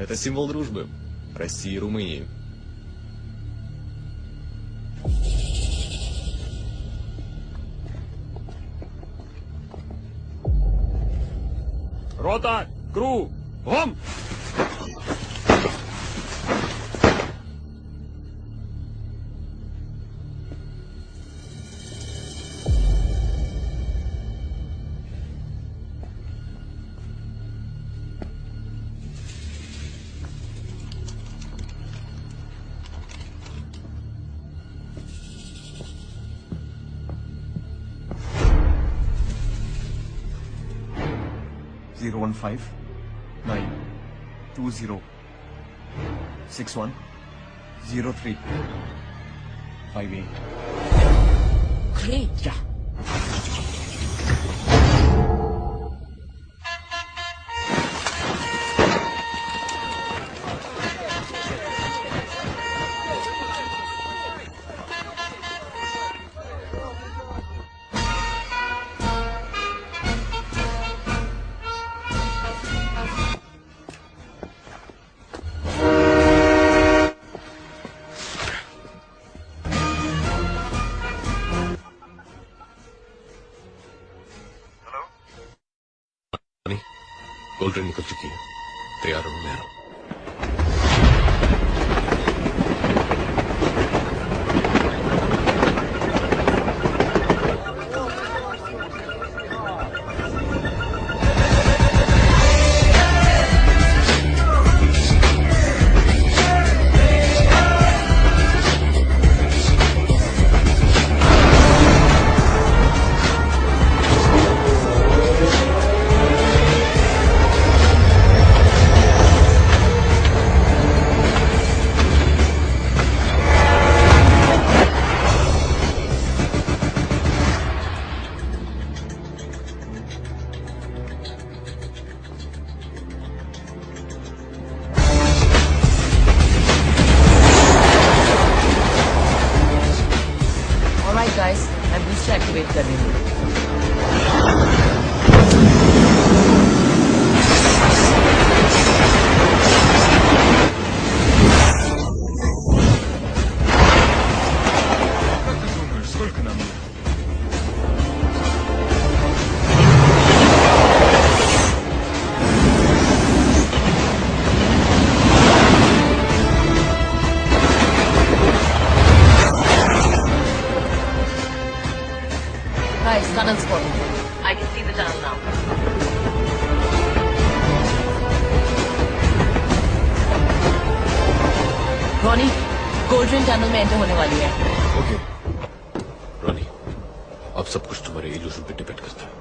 Speaker 18: Это символ дружбы России и Румынии.
Speaker 20: Рота! Кру! Гом!
Speaker 18: Zero 15 9 20 61 03 58.
Speaker 3: Great.
Speaker 18: Yeah.
Speaker 4: Cold drink निकल चुकी है, तैयार हूं मैं।
Speaker 3: Alright guys, मैं booster activate कर रही हूँ।
Speaker 18: Сколько нам?
Speaker 3: Guys, tunnel spotted. I can see the tunnel now. Ronnie, golden tunnel में एंटर होने वाली है।
Speaker 4: ओके रॉनी, अब सब कुछ तुम्हारे इल्यूजन पे डिपेंड करता है।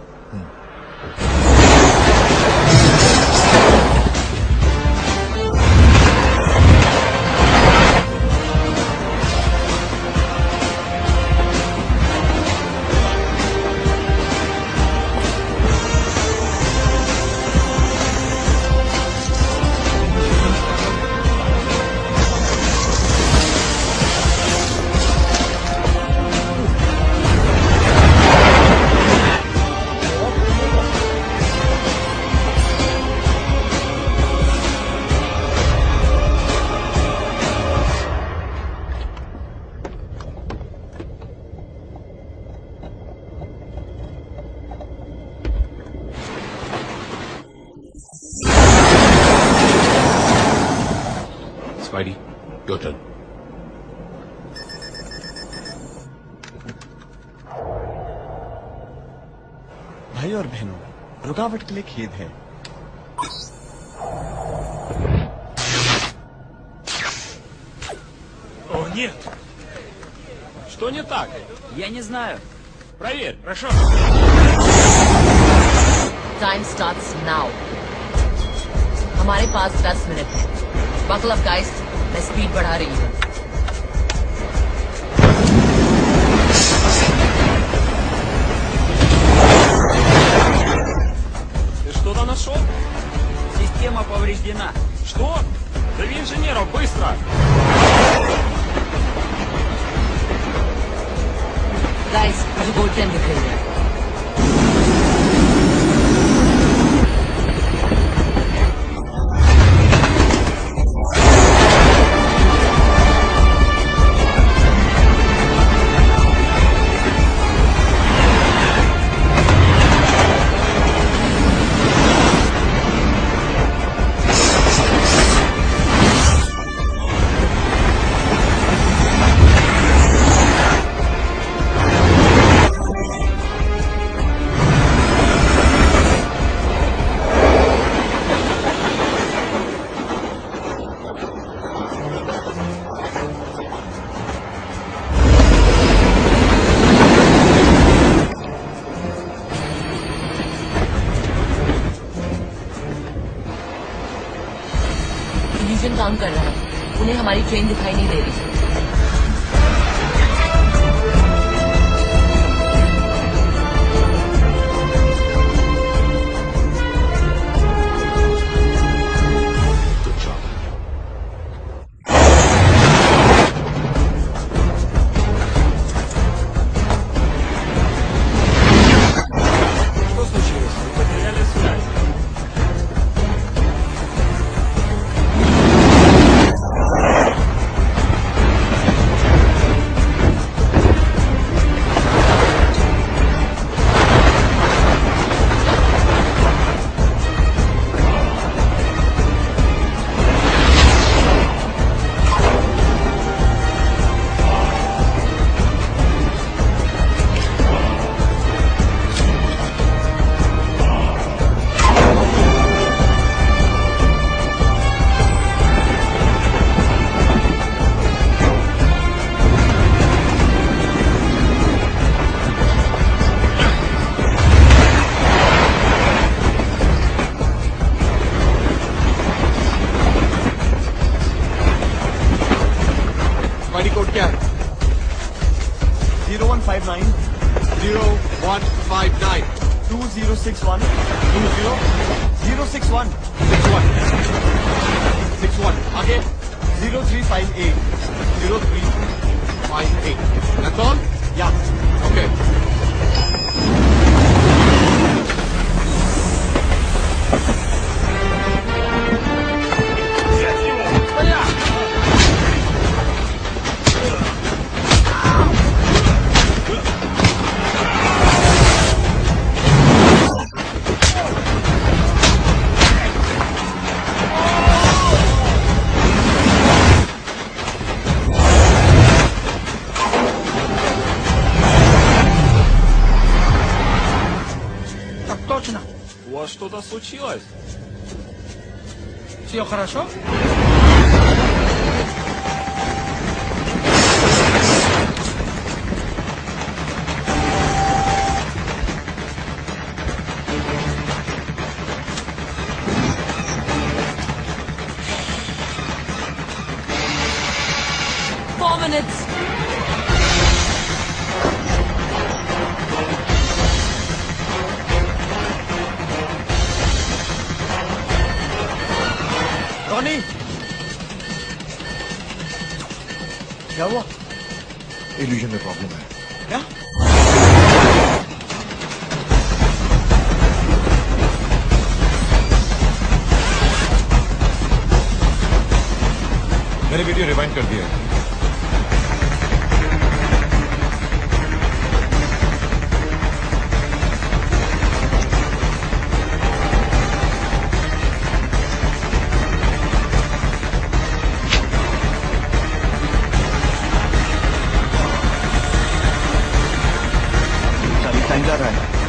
Speaker 4: Spidey, your turn.
Speaker 18: भाई और बहनों, रुकावट के लिए खेद है।
Speaker 20: О, нет! Что не так?
Speaker 15: Я не знаю.
Speaker 20: Проверь, прошу.
Speaker 3: Time starts now. हमारे पास 10 मिनट है। Buckle up, guys. मैं स्पीड बढ़ा रही हूँ।
Speaker 20: Ты что-то нашел?
Speaker 15: Система повреждена.
Speaker 20: Что? Зови инженеров, быстро!
Speaker 3: Guys, मुझे गोल्ड चैन दिख रही है। इल्यूजन काम कर रहा है। उन्हें हमारी ट्रेन दिखाई नहीं दे रही।
Speaker 20: Что случилось? Вы потеряли связь.
Speaker 18: स्पाइडी कोड क्या है? 0159
Speaker 4: 0159
Speaker 18: 2061 06061
Speaker 4: 61 आगे
Speaker 18: 0358
Speaker 4: 0358 That's all?
Speaker 18: Yeah.
Speaker 4: Okay.
Speaker 20: У вас что-то случилось?
Speaker 1: Все хорошо?
Speaker 3: Four minutes.
Speaker 18: Ronnie, क्या हुआ?
Speaker 19: इल्यूजन में प्रॉब्लम है।
Speaker 18: क्या?
Speaker 17: मैंने वीडियो रिवाइंड कर दिया है।
Speaker 18: जा रहा है।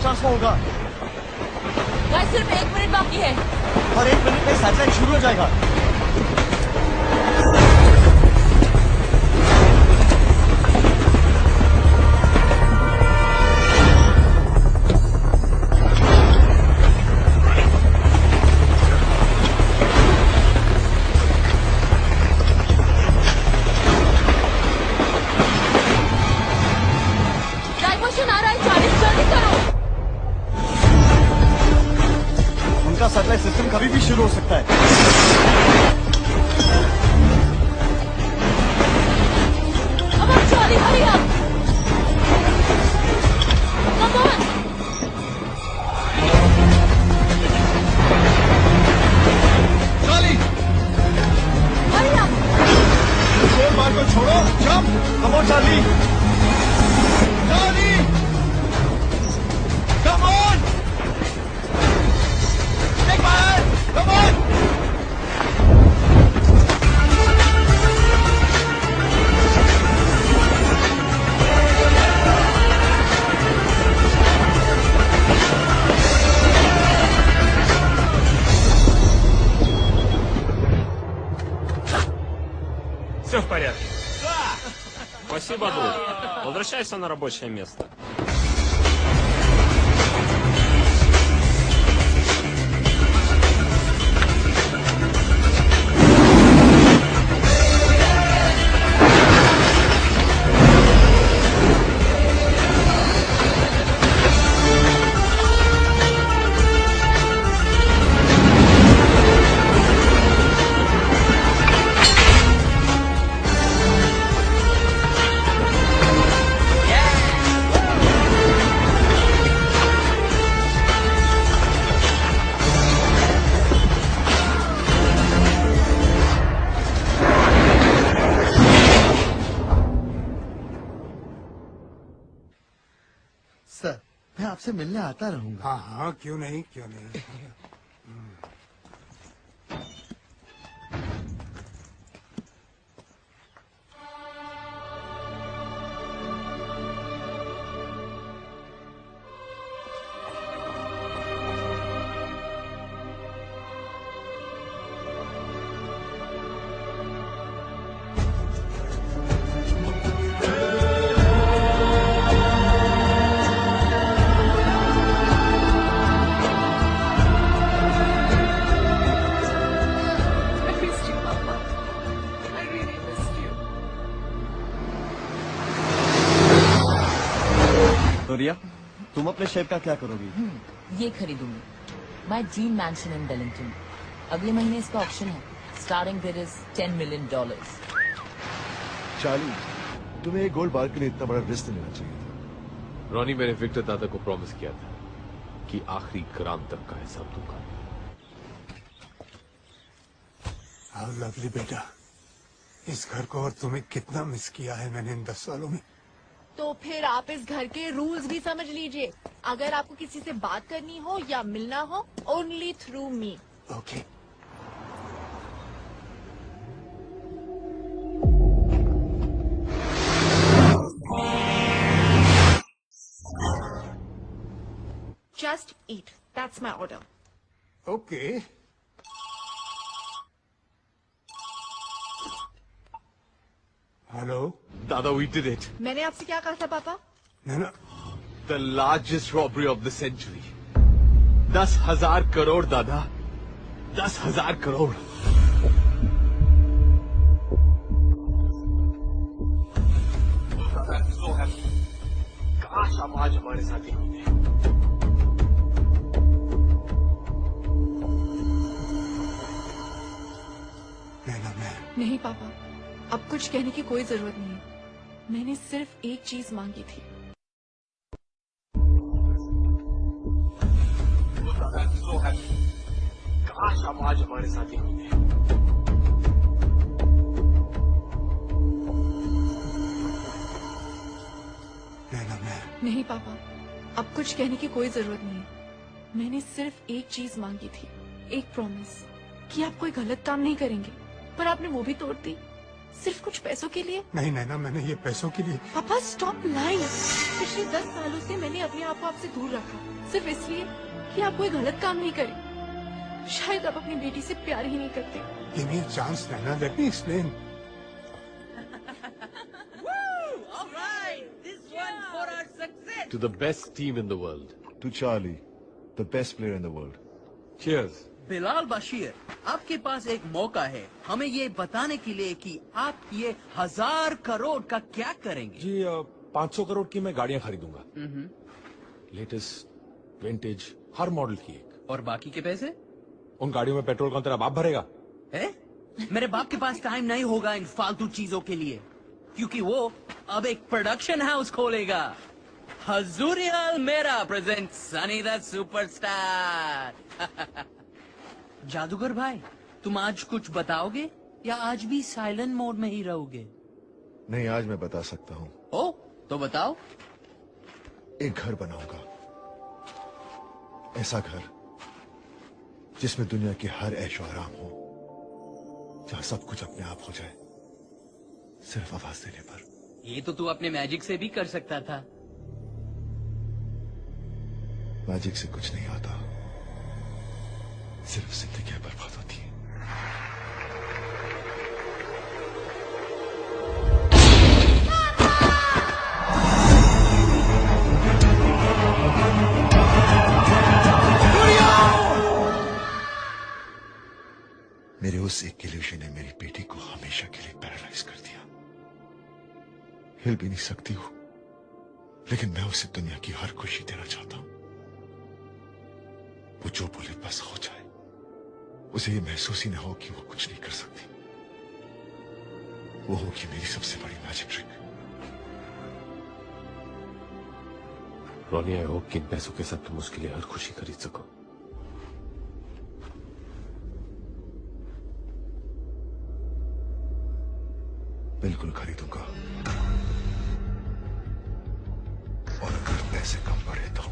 Speaker 18: ट्रांसफर होगा।
Speaker 3: भाई सिर्फ 1 मिनट बाकी है
Speaker 18: और 1 मिनट में सैटेलाइट शुरू हो जाएगा। सैटेलाइट सिस्टम कभी भी शुरू हो सकता है।
Speaker 3: Come on, Charlie, hurry up! Come on!
Speaker 18: Charlie!
Speaker 3: Hurry up!
Speaker 18: शोर मार को छोड़ो, jump! Come on, Charlie! Charlie! Come on! Come on!
Speaker 20: Все в порядке. Спасибо, друг. Возвращайся на рабочее место.
Speaker 11: Sir मैं आपसे मिलने आता रहूंगा।
Speaker 12: हाँ हाँ क्यों नहीं क्यों नहीं।
Speaker 18: रिया, तुम अपने शेप का क्या करोगी?
Speaker 3: ये खरीदूंगी, my dream mansion in Wellington. अगले महीने इसका ऑक्शन है। Starting bid is $10 million।
Speaker 19: Charlie, तुम्हें एक गोल्ड बार के लिए इतना बड़ा रिस्क नहीं लेना चाहिए था।
Speaker 4: रॉनी, मैंने विक्टर दादा को प्रॉमिस किया था कि आखिरी ग्राम तक का हिसाब दूंगा।
Speaker 12: हाउ लवली बेटा, इस घर को और तुम्हें कितना मिस किया है मैंने इन 10 सालों में।
Speaker 9: तो फिर आप इस घर के रूल्स भी समझ लीजिए। अगर आपको किसी से बात करनी हो या मिलना हो, only through me.
Speaker 12: Okay.
Speaker 9: Just eat. That's my order.
Speaker 12: Okay. Hello?
Speaker 4: Dada, we did it.
Speaker 9: मैंने आपसे क्या कहा था पापा?
Speaker 12: नैना,
Speaker 4: The largest robbery of the century. 10,000 crore दादा, 10,000 करोड़। काश आप आज हमारे साथ ही होते।
Speaker 12: नैना, मैं
Speaker 9: नहीं पापा, अब कुछ कहने की कोई जरूरत नहीं है। मैंने सिर्फ एक चीज मांगी थी।
Speaker 4: काश आप आज हमारे साथ ही होते।
Speaker 12: नैना, मैं
Speaker 9: नहीं पापा, अब कुछ कहने की कोई जरूरत नहीं है। मैंने सिर्फ एक चीज मांगी थी, एक प्रॉमिस कि आप कोई गलत काम नहीं करेंगे, पर आपने वो भी तोड़ दी, सिर्फ कुछ पैसों के लिए।
Speaker 12: नहीं नैना, मैंने ये पैसों के लिए।
Speaker 9: पापा स्टॉप लाइंग। पिछले 10 सालों से मैंने अपने आप को आपसे दूर रखा, सिर्फ इसलिए कि आप कोई गलत काम नहीं करें। शायद आप अपनी बेटी से प्यार ही नहीं करते।
Speaker 12: Give me a chance, Nana. Let me explain.
Speaker 15: All right, this one for our success.
Speaker 4: To the best team in the world.
Speaker 19: To Charlie, the best player in the world.
Speaker 4: Cheers.
Speaker 15: Bilal Bashir, आपके पास एक मौका है हमें ये बताने के लिए कि आप ये 1000 करोड़ का क्या करेंगे।
Speaker 17: जी 500 करोड़ की मैं गाड़ियां खरीदूंगा। लेटेस्ट विंटेज हर मॉडल की एक।
Speaker 15: और बाकी के पैसे?
Speaker 17: उन गाड़ियों में पेट्रोल कौन तेरा बाप भरेगा?
Speaker 15: मेरे बाप के पास टाइम नहीं होगा इन फालतू चीजों के लिए, क्योंकि वो अब एक प्रोडक्शन हाउस खोलेगा। हजूरियल मेरा प्रेजेंट सनी द सुपरस्टार। जादूगर भाई, तुम आज कुछ बताओगे या आज भी साइलेंट मोड में ही रहोगे?
Speaker 19: नहीं, आज मैं बता सकता हूँ।
Speaker 15: ओ, तो बताओ।
Speaker 19: एक घर बनाऊंगा, ऐसा घर जिसमें दुनिया की हर ऐशो आराम हो, जहां सब कुछ अपने आप हो जाए, सिर्फ आवाज देने पर।
Speaker 15: ये तो तू अपने मैजिक से भी कर सकता था।
Speaker 19: मैजिक से कुछ नहीं आता, सिर्फ जिंदगी बर्बाद होती है। मेरे उस एक इल्यूशन ने मेरी बेटी को हमेशा के लिए पैरालाइज कर दिया। हिल भी नहीं सकती हूँ, लेकिन मैं उसे दुनिया की हर खुशी देना चाहता हूँ। वो जो बोले बस हो जाए, उसे ये महसूस ही ना हो कि वो कुछ नहीं कर सकती। वो होगी मेरी सबसे बड़ी magic trick.
Speaker 4: Ronnie, I hope कि इन पैसों के साथ तुम उसके लिए हर खुशी खरीद सको।
Speaker 19: बिल्कुल खरीदूंगा, और अगर पैसे कम पड़े तो।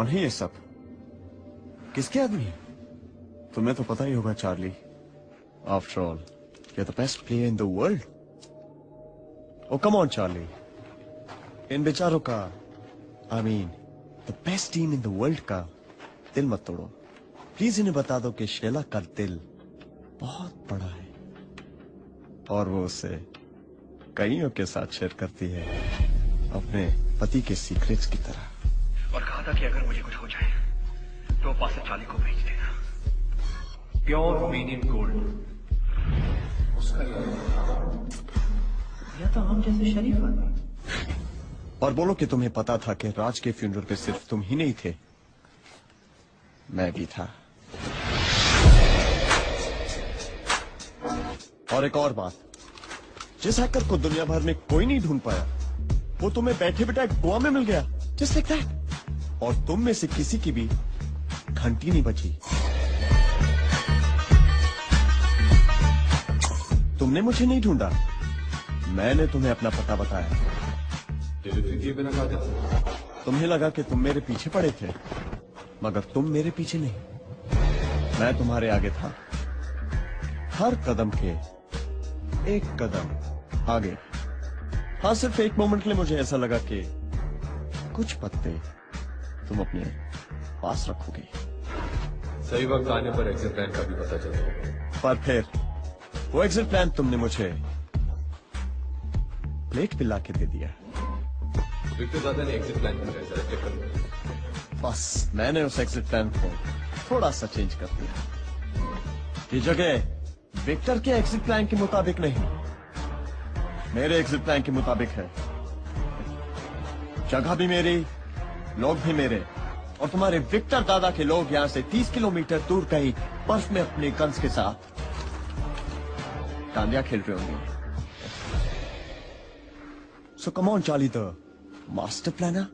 Speaker 18: कौन है ये सब? किसके आदमी है? तुम्हें तो पता ही होगा Charlie. After all you're the best player in the world. Oh, come on, Charlie. इन बेचारों का, I mean, the best team in the world का दिल मत तोड़ो। प्लीज इन्हें बता दो कि शेला का दिल बहुत बड़ा है और वो उसे कईयों के साथ शेयर करती है, अपने पति के सीक्रेट्स की तरह।
Speaker 6: और कहा था कि अगर मुझे कुछ हो जाए तो पास चार्ली को भेज देना। प्योर रोमेनियन गोल्ड, उसका या तो हम जैसे शरीफ आदमी।
Speaker 18: और बोलो कि तुम्हें पता था कि राज के फ्यूनरल पे सिर्फ तुम ही नहीं थे, मैं भी था। और एक और बात, जिस हैकर को दुनिया भर में कोई नहीं ढूंढ पाया, वो तुम्हें बैठे बैठे गोवा में मिल गया, जस्ट लाइक दैट। और तुम में से किसी की भी घंटी नहीं बची। तुमने मुझे नहीं ढूंढा, मैंने तुम्हें अपना पता बताया।
Speaker 4: डिलीवरी दिए बिना कहा था?
Speaker 18: तुम्हें लगा कि तुम मेरे पीछे पड़े थे, मगर तुम मेरे पीछे नहीं, मैं तुम्हारे आगे था, हर कदम के एक कदम आगे। हाँ, सिर्फ एक मोमेंट के लिए मुझे ऐसा लगा कि कुछ पत्ते तुम अपने पास रखोगे।
Speaker 4: सही वक्त आने पर एग्जिट प्लान का भी पता चल जाएगा।
Speaker 18: पर फिर वो एग्जिट प्लान तुमने मुझे प्लेट पिला के दे दिया।
Speaker 4: विक्टर दादा ने एग्जिट प्लान कर
Speaker 18: बस मैंने उस एग्जिट प्लान को थोड़ा सा चेंज कर दिया। ये जगह विक्टर के एग्जिट प्लान के मुताबिक नहीं, मेरे एग्जिट प्लान के मुताबिक है। जगह भी मेरी, लोग भी मेरे, और तुम्हारे विक्टर दादा के लोग यहां से 30 किलोमीटर दूर कहीं बर्फ में अपने गन्स के साथ डांडिया खेल रहे होंगे। So come on Charlie, the master planner,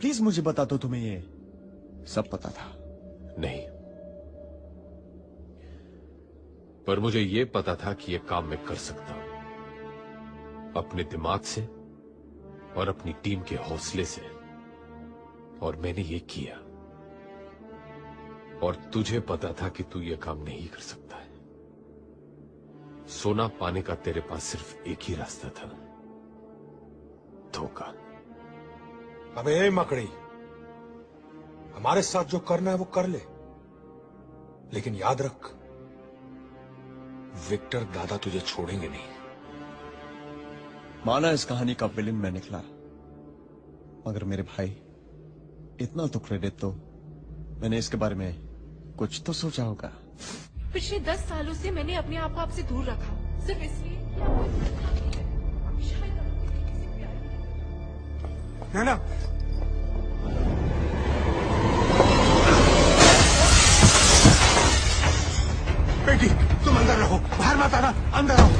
Speaker 18: please मुझे बता दो तुम्हें ये सब पता था?
Speaker 4: नहीं, पर मुझे ये पता था कि ये काम मैं कर सकता हूं, अपने दिमाग से और अपनी टीम के हौसले से, और मैंने ये किया। और तुझे पता था कि तू ये काम नहीं कर सकता है। सोना पाने का तेरे पास सिर्फ एक ही रास्ता था, धोखा।
Speaker 12: अबे ए मकड़ी, हमारे साथ जो करना है वो कर ले, लेकिन याद रख, विक्टर दादा तुझे छोड़ेंगे नहीं।
Speaker 18: माना इस कहानी का विलेन मैं निकला, मगर मेरे भाई, इतना तो क्रेडिट तो मैंने इसके बारे में कुछ तो सोचा होगा।
Speaker 9: पिछले 10 सालों से मैंने अपने आप को आपसे दूर रखा, सिर्फ इसलिए
Speaker 12: ना। बेटी, तुम अंदर रहो, बाहर मत आना, अंदर रहो।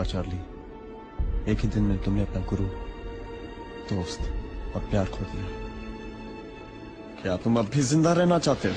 Speaker 12: चार्ली, एक ही दिन में तुमने अपना गुरु, दोस्त
Speaker 18: और प्यार खो दिया। क्या तुम अब भी जिंदा रहना चाहते हो?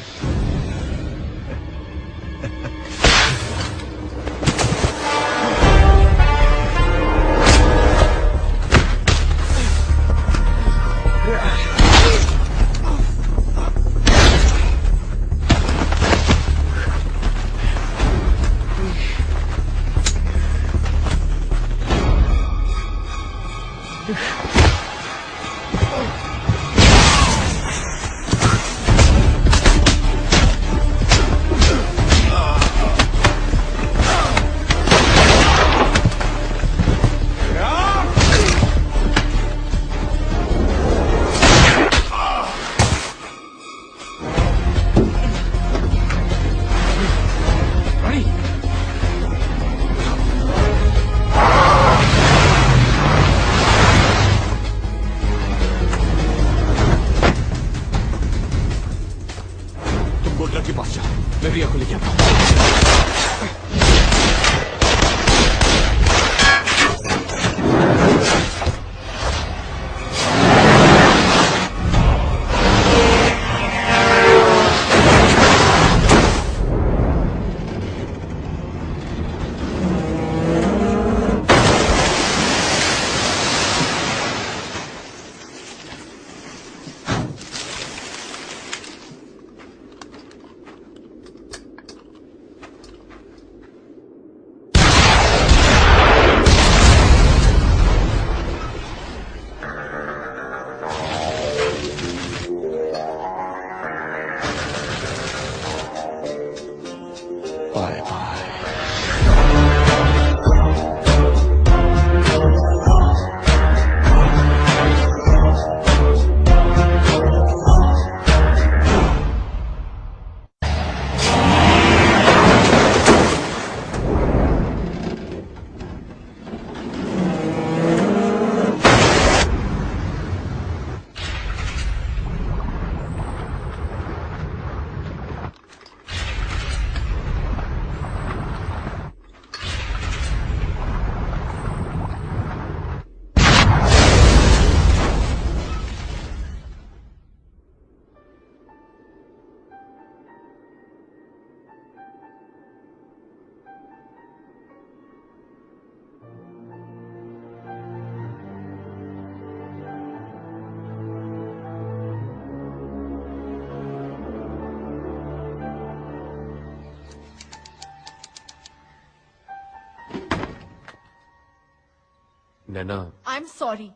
Speaker 17: नैना,
Speaker 9: आई एम सॉरी,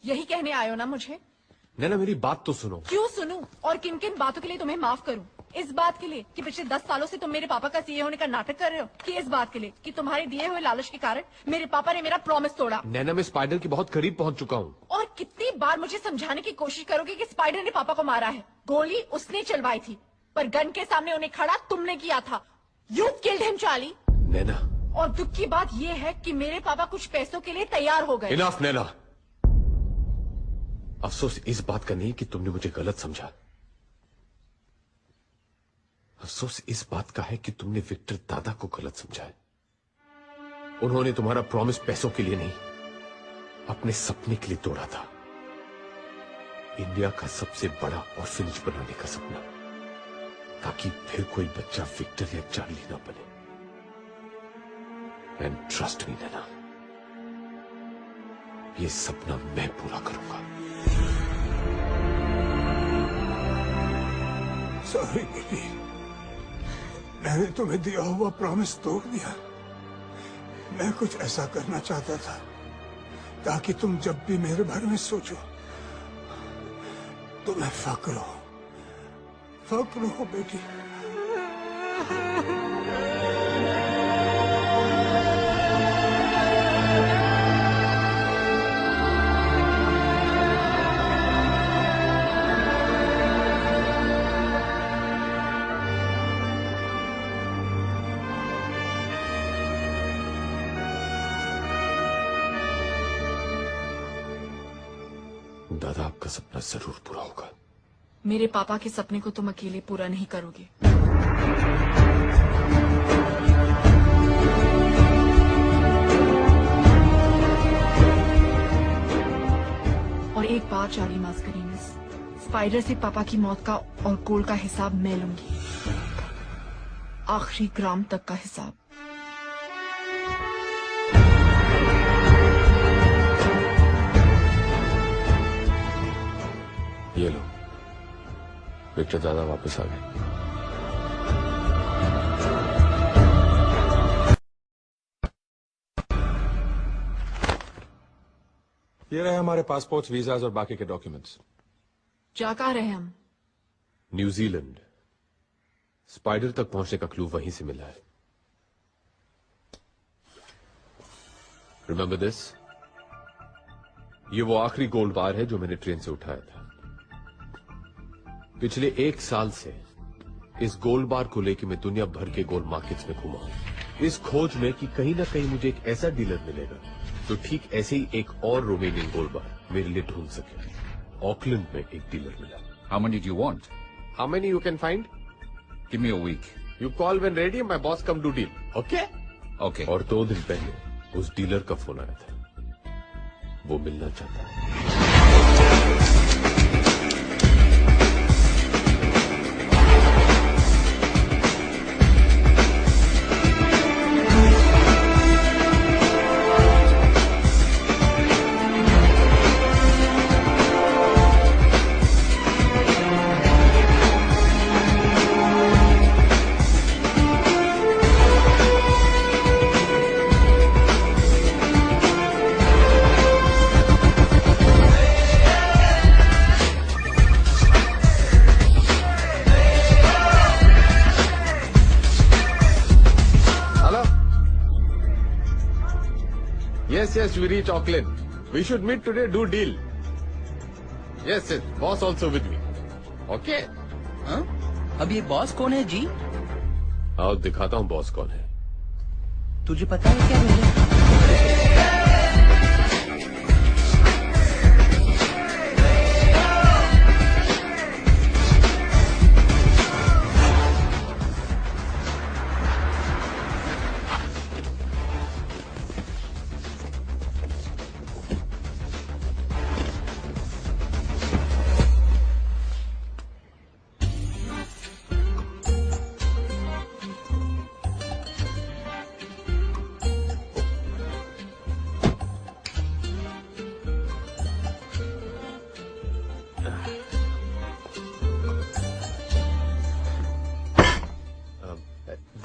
Speaker 9: यही कहने आए हो ना मुझे?
Speaker 17: नैना मेरी बात तो सुनो।
Speaker 9: क्यों सुनूं? और किन किन बातों के लिए तुम्हें माफ करूं? इस बात के लिए कि पिछले 10 सालों से तुम मेरे पापा का सीए होने का नाटक कर रहे हो, कि इस बात के लिए कि तुम्हारे दिए हुए लालच के कारण मेरे पापा ने मेरा प्रॉमिस तोड़ा?
Speaker 17: नैना मैं स्पाइडर के बहुत करीब पहुंच चुका हूँ।
Speaker 9: और कितनी बार मुझे समझाने की कोशिश करोगे कि स्पाइडर ने पापा को मारा है? गोली उसने चलवाई थी, पर गन के सामने उन्हें खड़ा तुमने किया था। You killed him Charlie.
Speaker 17: Naina,
Speaker 9: और दुख की बात यह है कि मेरे पापा कुछ पैसों के लिए तैयार हो गए।
Speaker 17: इनफ नैना। अफसोस इस बात का नहीं कि तुमने मुझे गलत समझा। अफसोस इस बात का है कि तुमने विक्टर दादा को गलत समझा है। उन्होंने तुम्हारा प्रॉमिस पैसों के लिए नहीं, अपने सपने के लिए तोड़ा था। इंडिया का सबसे बड़ा ऑर्फनेज बनाने का सपना, ताकि फिर कोई बच्चा विक्टर या चार्ली ना बने। एंड ट्रस्ट मी नैना, ये सपना मैं पूरा करूंगा।
Speaker 12: सॉरी बेटी, मैंने तुम्हें दिया हुआ प्रॉमिस तोड़ दिया। मैं कुछ ऐसा करना चाहता था ताकि तुम जब भी मेरे बारे में सोचो तुम्हें फक्र हो बेटी।
Speaker 17: दादा, आपका सपना जरूर पूरा होगा।
Speaker 9: मेरे पापा के सपने को तुम अकेले पूरा नहीं करोगे। और एक बात चार्ली मास्करीनस। स्पाइडर से पापा की मौत का और गोल्ड का हिसाब मैं लूंगी, आखिरी ग्राम तक का हिसाब।
Speaker 17: ये लो, विक्टर दादा वापस आ गए।
Speaker 4: ये रहे हमारे पासपोर्ट्स, वीजाज और बाकी के डॉक्यूमेंट्स।
Speaker 9: जा कहाँ रहे हम?
Speaker 17: न्यूजीलैंड। स्पाइडर तक पहुंचने का क्लू वहीं से मिला है। Remember this? ये वो आखिरी गोल्ड बार है जो मैंने ट्रेन से उठाया था। पिछले 1 साल से इस गोल्ड बार को लेकर मैं दुनिया भर के गोल्ड मार्केट्स में घूमा हूं, इस खोज में कि कहीं ना कहीं मुझे एक ऐसा डीलर मिलेगा जो ठीक ऐसे ही एक और रोमेनियन गोल्ड बार मेरे लिए ढूंढ सके। ऑकलैंड में एक डीलर मिला।
Speaker 21: How many do you want?
Speaker 17: How many you can find?
Speaker 21: Give me a week.
Speaker 17: You call when ready, my boss come to deal. Okay?
Speaker 21: Okay.
Speaker 17: और 2 दिन पहले उस डीलर का फोन आया था। वो मिलना चाहता है। Yes, we reach Auckland. We should meet today, do deal. Yes, boss also with me. Okay?
Speaker 15: हाँ? अब ये बॉस कौन है जी?
Speaker 17: आओ दिखाता हूँ बॉस कौन है।
Speaker 15: तुझे पता है क्या भैया?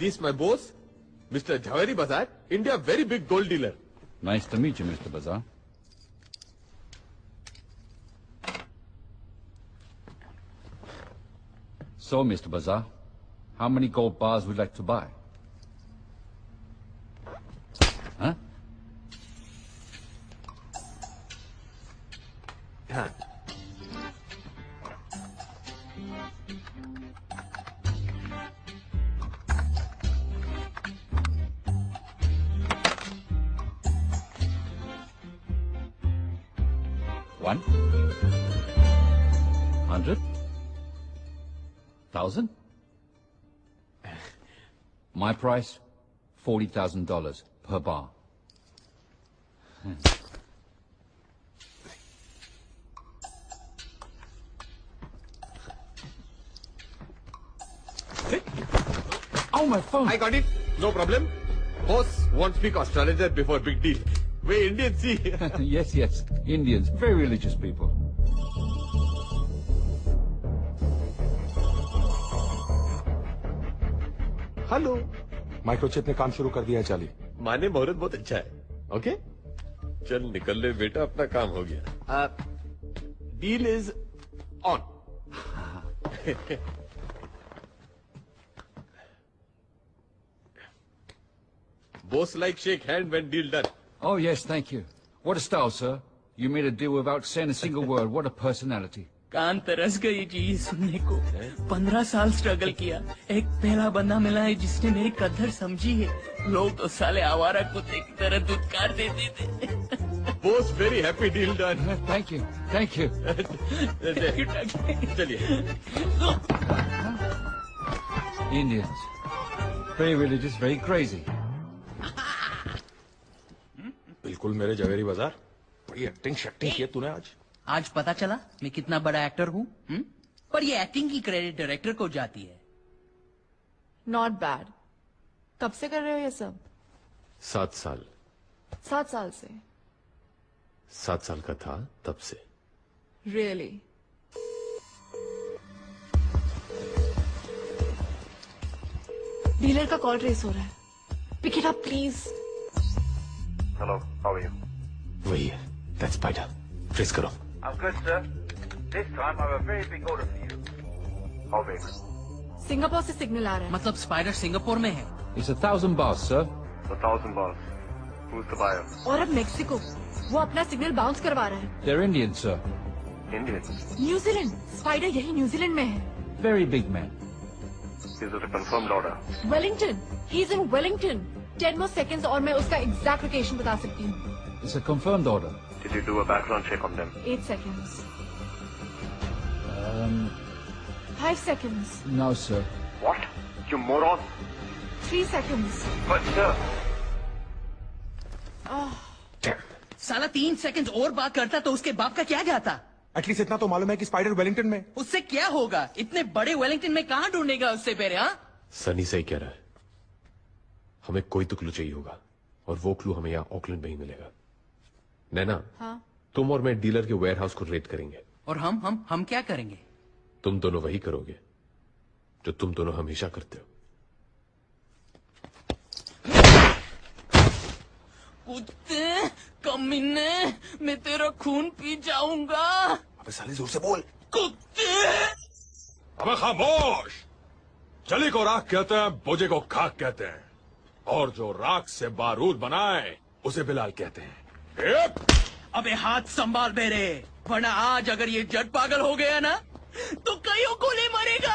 Speaker 17: This my boss, Mr. Jhaveri Bazar, India very big gold dealer.
Speaker 21: Nice to meet you, Mr. Bazar. So, Mr. Bazar, how many gold bars would you like to buy? Huh? One? 100? 1,000? My price, $40,000 per bar.
Speaker 17: Oh, my phone. I got it. No problem. Boss won't speak astrologer before big deal. We Indians see.
Speaker 21: Yes, yes. Indians, very religious people.
Speaker 17: Hello.
Speaker 4: Microchip ने काम शुरू कर दिया है Charlie.
Speaker 17: माने मुहूर्त बहुत अच्छा है। ओके? चल निकल ले बेटा, अपना काम हो गया। Deal is on. Boss like shake hand when deal done.
Speaker 21: Oh, yes, thank you. What a style, sir. You made a deal without saying a single word. What a personality.
Speaker 15: कान तरस गई जी सुनने को। 15 साल स्ट्रगल किया, एक पहला बंदा मिला है जिसने मेरी कदर समझी है। लोग तो साले आवारा कुत्ते की तरह दुत्कार देते थे।
Speaker 17: Boss very happy deal done.
Speaker 21: Thank you, thank you.
Speaker 17: चलिए।
Speaker 21: Indians, very religious, very crazy.
Speaker 4: बिल्कुल मेरे जवेरी बाजार। बड़ी एक्टिंग शक्टिंग की है तूने आज।
Speaker 15: आज पता चला मैं कितना बड़ा एक्टर हूँ? पर ये एक्टिंग की क्रेडिट डायरेक्टर को जाती है।
Speaker 9: Not bad. कब से कर रहे हो ये सब?
Speaker 17: 7 साल।
Speaker 9: 7 साल से?
Speaker 17: 7 साल का था तब से।
Speaker 9: रियली? डीलर का कॉल ट्रेस हो रहा है। Pick it up please.
Speaker 5: Hello, how are you?
Speaker 17: वही है, दैट्स स्पाइडर। ट्रेस करो।
Speaker 5: I'm good, sir. This time I have a very big order for you. How big?
Speaker 9: Singapore से signal आ रहा है।
Speaker 15: मतलब स्पाइडर सिंगापुर में है?
Speaker 21: It's 1,000 bars, sir.
Speaker 5: 1,000 bars. Who's the buyer?
Speaker 9: और अब मेक्सिको। वो अपना सिग्नल बाउंस करवा रहा है।
Speaker 21: They're Indian, sir.
Speaker 5: Indians?
Speaker 9: New Zealand. Spider यही न्यूजीलैंड में है।
Speaker 21: Very big man.
Speaker 5: Is it a confirmed order?
Speaker 9: Wellington. He is in Wellington. 10 more seconds और मैं उसका एग्जैक्ट लोकेशन बता सकती हूँ।
Speaker 21: It's a confirmed order.
Speaker 5: Did you do a background check on them?
Speaker 9: 8 seconds. 5 seconds.
Speaker 21: No, sir.
Speaker 5: What? You moron!
Speaker 9: 3 seconds.
Speaker 5: But sir.
Speaker 15: साला 3 second और बात करता तो उसके बाप का क्या जाता?
Speaker 22: एटलीस्ट इतना तो मालूम है कि स्पाइडर वेलिंगटन में।
Speaker 15: उससे क्या होगा? इतने बड़े वेलिंगटन में कहाँ ढूंढेगा उससे पहले? हाँ,
Speaker 17: सनी सही कह रहा है। हमें कोई तो क्लू चाहिए होगा और वो क्लू हमें यहाँ ऑकलैंड में ही मिलेगा। नैना,
Speaker 9: हाँ?
Speaker 17: तुम और मैं डीलर के वेयरहाउस को रेड करेंगे।
Speaker 15: और हम क्या करेंगे?
Speaker 17: तुम दोनों वही करोगे जो तुम दोनों हमेशा करते हो।
Speaker 15: कुत्ते, कमीने, मैं तेरा खून पी जाऊंगा।
Speaker 22: अबे साले जोर से बोल।
Speaker 15: कुत्ते!
Speaker 23: अबे खामोश! चली को राख कहते हैं, बोझे को खाक कहते हैं, और जो राख से बारूद बनाए उसे बिलाल कहते हैं।
Speaker 15: अबे हाथ संभाल मेरे, वरना आज अगर ये जट पागल हो गया ना तो कईयों को ले मरेगा।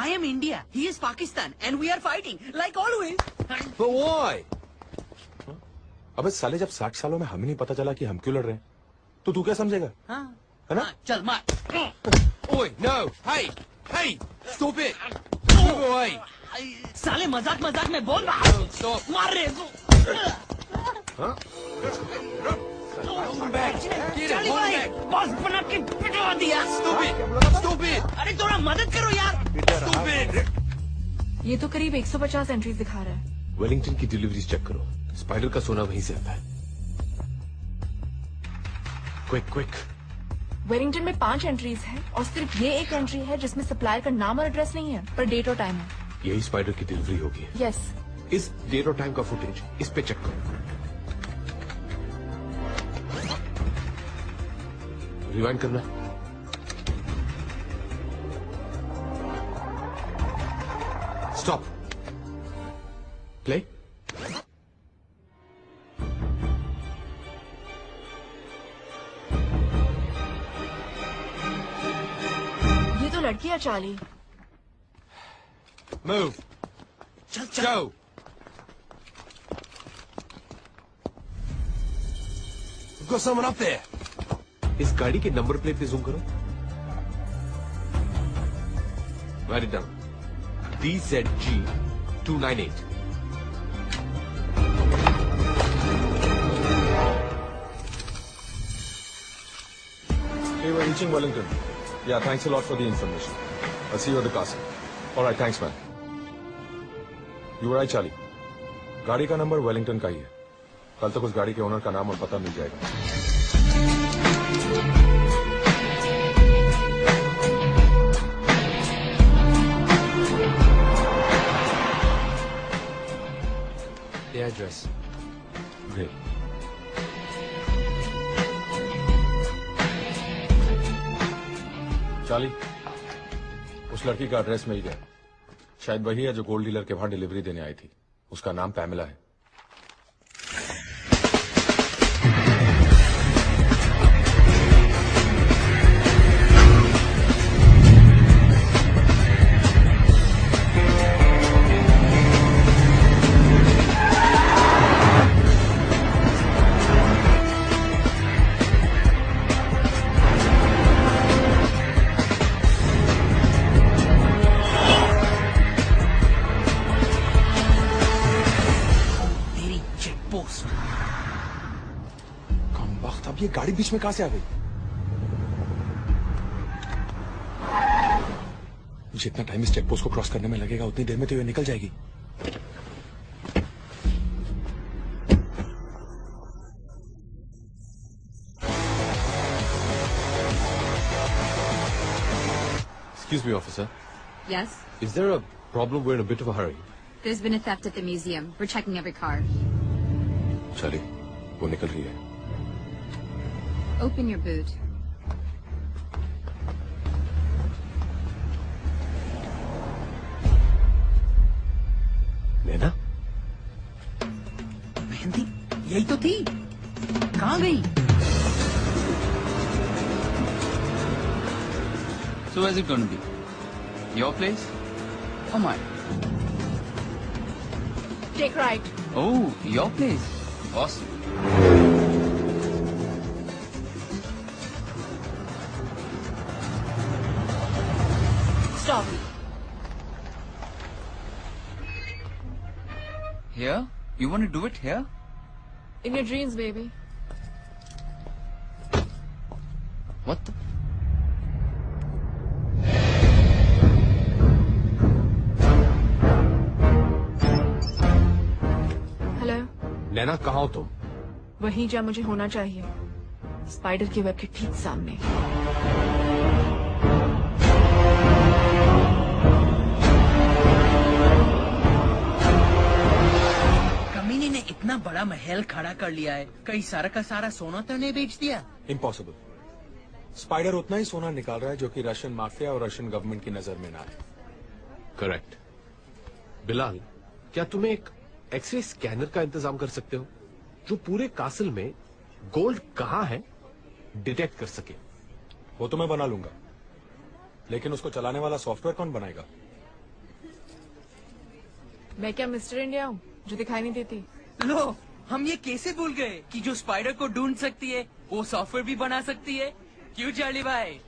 Speaker 15: I am India, he is Pakistan, and we are fighting like always.
Speaker 22: But why? अबे साले जब 60 सालों में हमें नहीं पता चला कि हम क्यों लड़ रहे हैं, तो तू क्या समझेगा?
Speaker 15: हाँ,
Speaker 22: है ना?
Speaker 15: चल मार।
Speaker 10: Oi, no, hey, stop it. Move away.
Speaker 15: साले मजाक में बोल मार रहे तू।
Speaker 22: हाँ?
Speaker 15: चाली भाई, बॉस बना के पिटवा दिया।
Speaker 10: Stop it.
Speaker 15: अरे थोड़ा मदद करो यार।
Speaker 10: Stop it.
Speaker 9: ये तो करीब 150 एंट्रीज दिखा रहा है।
Speaker 17: वेलिंगटन की डिलीवरीज चेक करो। स्पाइडर का सोना वहीं से आता है। क्विक।
Speaker 9: वेलिंगटन में 5 एंट्रीज है और सिर्फ ये एक एंट्री है जिसमें सप्लायर का नाम और एड्रेस नहीं है, पर डेट और टाइम है।
Speaker 17: यही स्पाइडर की डिलीवरी होगी।
Speaker 9: यस।
Speaker 17: इस डेट और टाइम का फुटेज इस पे चेक करो। रिवाइंड करना। स्टॉप। प्ले।
Speaker 9: ये तो लड़की है चार्ली।
Speaker 10: Move.
Speaker 15: चल।
Speaker 10: Go. We've got someone up there.
Speaker 17: इस गाड़ी के नंबर प्लेट पे जूम करो। Right it down. DZG 298।
Speaker 22: Hey, we're reaching Wellington. Yeah, thanks a lot for the information. I'll see you at the castle. All right, thanks, man. You were right, Charlie. गाड़ी का number Wellington का ही है। कल तक उस गाड़ी के owner का नाम और पता मिल जाएगा।
Speaker 10: The address.
Speaker 22: Great. चार्ली, उस लड़की का एड्रेस मिल गया। शायद वही है जो गोल्ड डीलर के वहां डिलीवरी देने आई थी। उसका नाम पैमेला है। ये गाड़ी बीच में कहां से आ गई? जितना टाइम इस चेक पोस्ट को क्रॉस करने में लगेगा उतनी देर में तो ये निकल जाएगी।
Speaker 4: Excuse me, officer.
Speaker 2: Yes?
Speaker 4: Is there a problem? We're in a bit of a hurry.
Speaker 2: There's been a theft at the museum. We're checking every car.
Speaker 4: Charlie, वो निकल रही है.
Speaker 2: Open your boot.
Speaker 4: नैना?
Speaker 15: मेहंदी यही तो थी, कहाँ गई?
Speaker 7: So where's it going to be? Your place or mine?
Speaker 9: Take right.
Speaker 7: Oh, your place. Awesome.
Speaker 9: Stop.
Speaker 7: Here? You want to do it here?
Speaker 9: In your dreams, baby.
Speaker 7: What the?
Speaker 9: Hello.
Speaker 4: Naina कहाँ हो तुम?
Speaker 9: वहीं जहाँ मुझे होना चाहिए, spider के web के ठीक सामने।
Speaker 15: कमीने ने इतना बड़ा महल खड़ा कर लिया है, कहीं सारा का सारा सोना तो नहीं बेच दिया?
Speaker 22: इम्पॉसिबल। स्पाइडर उतना ही सोना निकाल रहा है जो कि रशियन माफिया और रशियन गवर्नमेंट की नजर में ना है।
Speaker 4: करेक्ट। बिलाल, क्या तुम्हें एक एक्सरे स्कैनर का इंतजाम कर सकते हो जो पूरे कासल में गोल्ड कहाँ है डिटेक्ट कर सके?
Speaker 22: वो तो मैं बना लूंगा, लेकिन उसको चलाने वाला सॉफ्टवेयर कौन बनाएगा?
Speaker 9: मैं क्या मिस्टर इंडिया हूँ जो दिखाई नहीं देती?
Speaker 15: लो, हम ये कैसे भूल गए कि जो स्पाइडर को ढूंढ सकती है वो सॉफ्टवेयर भी बना सकती है। क्यों चार्ली भाई?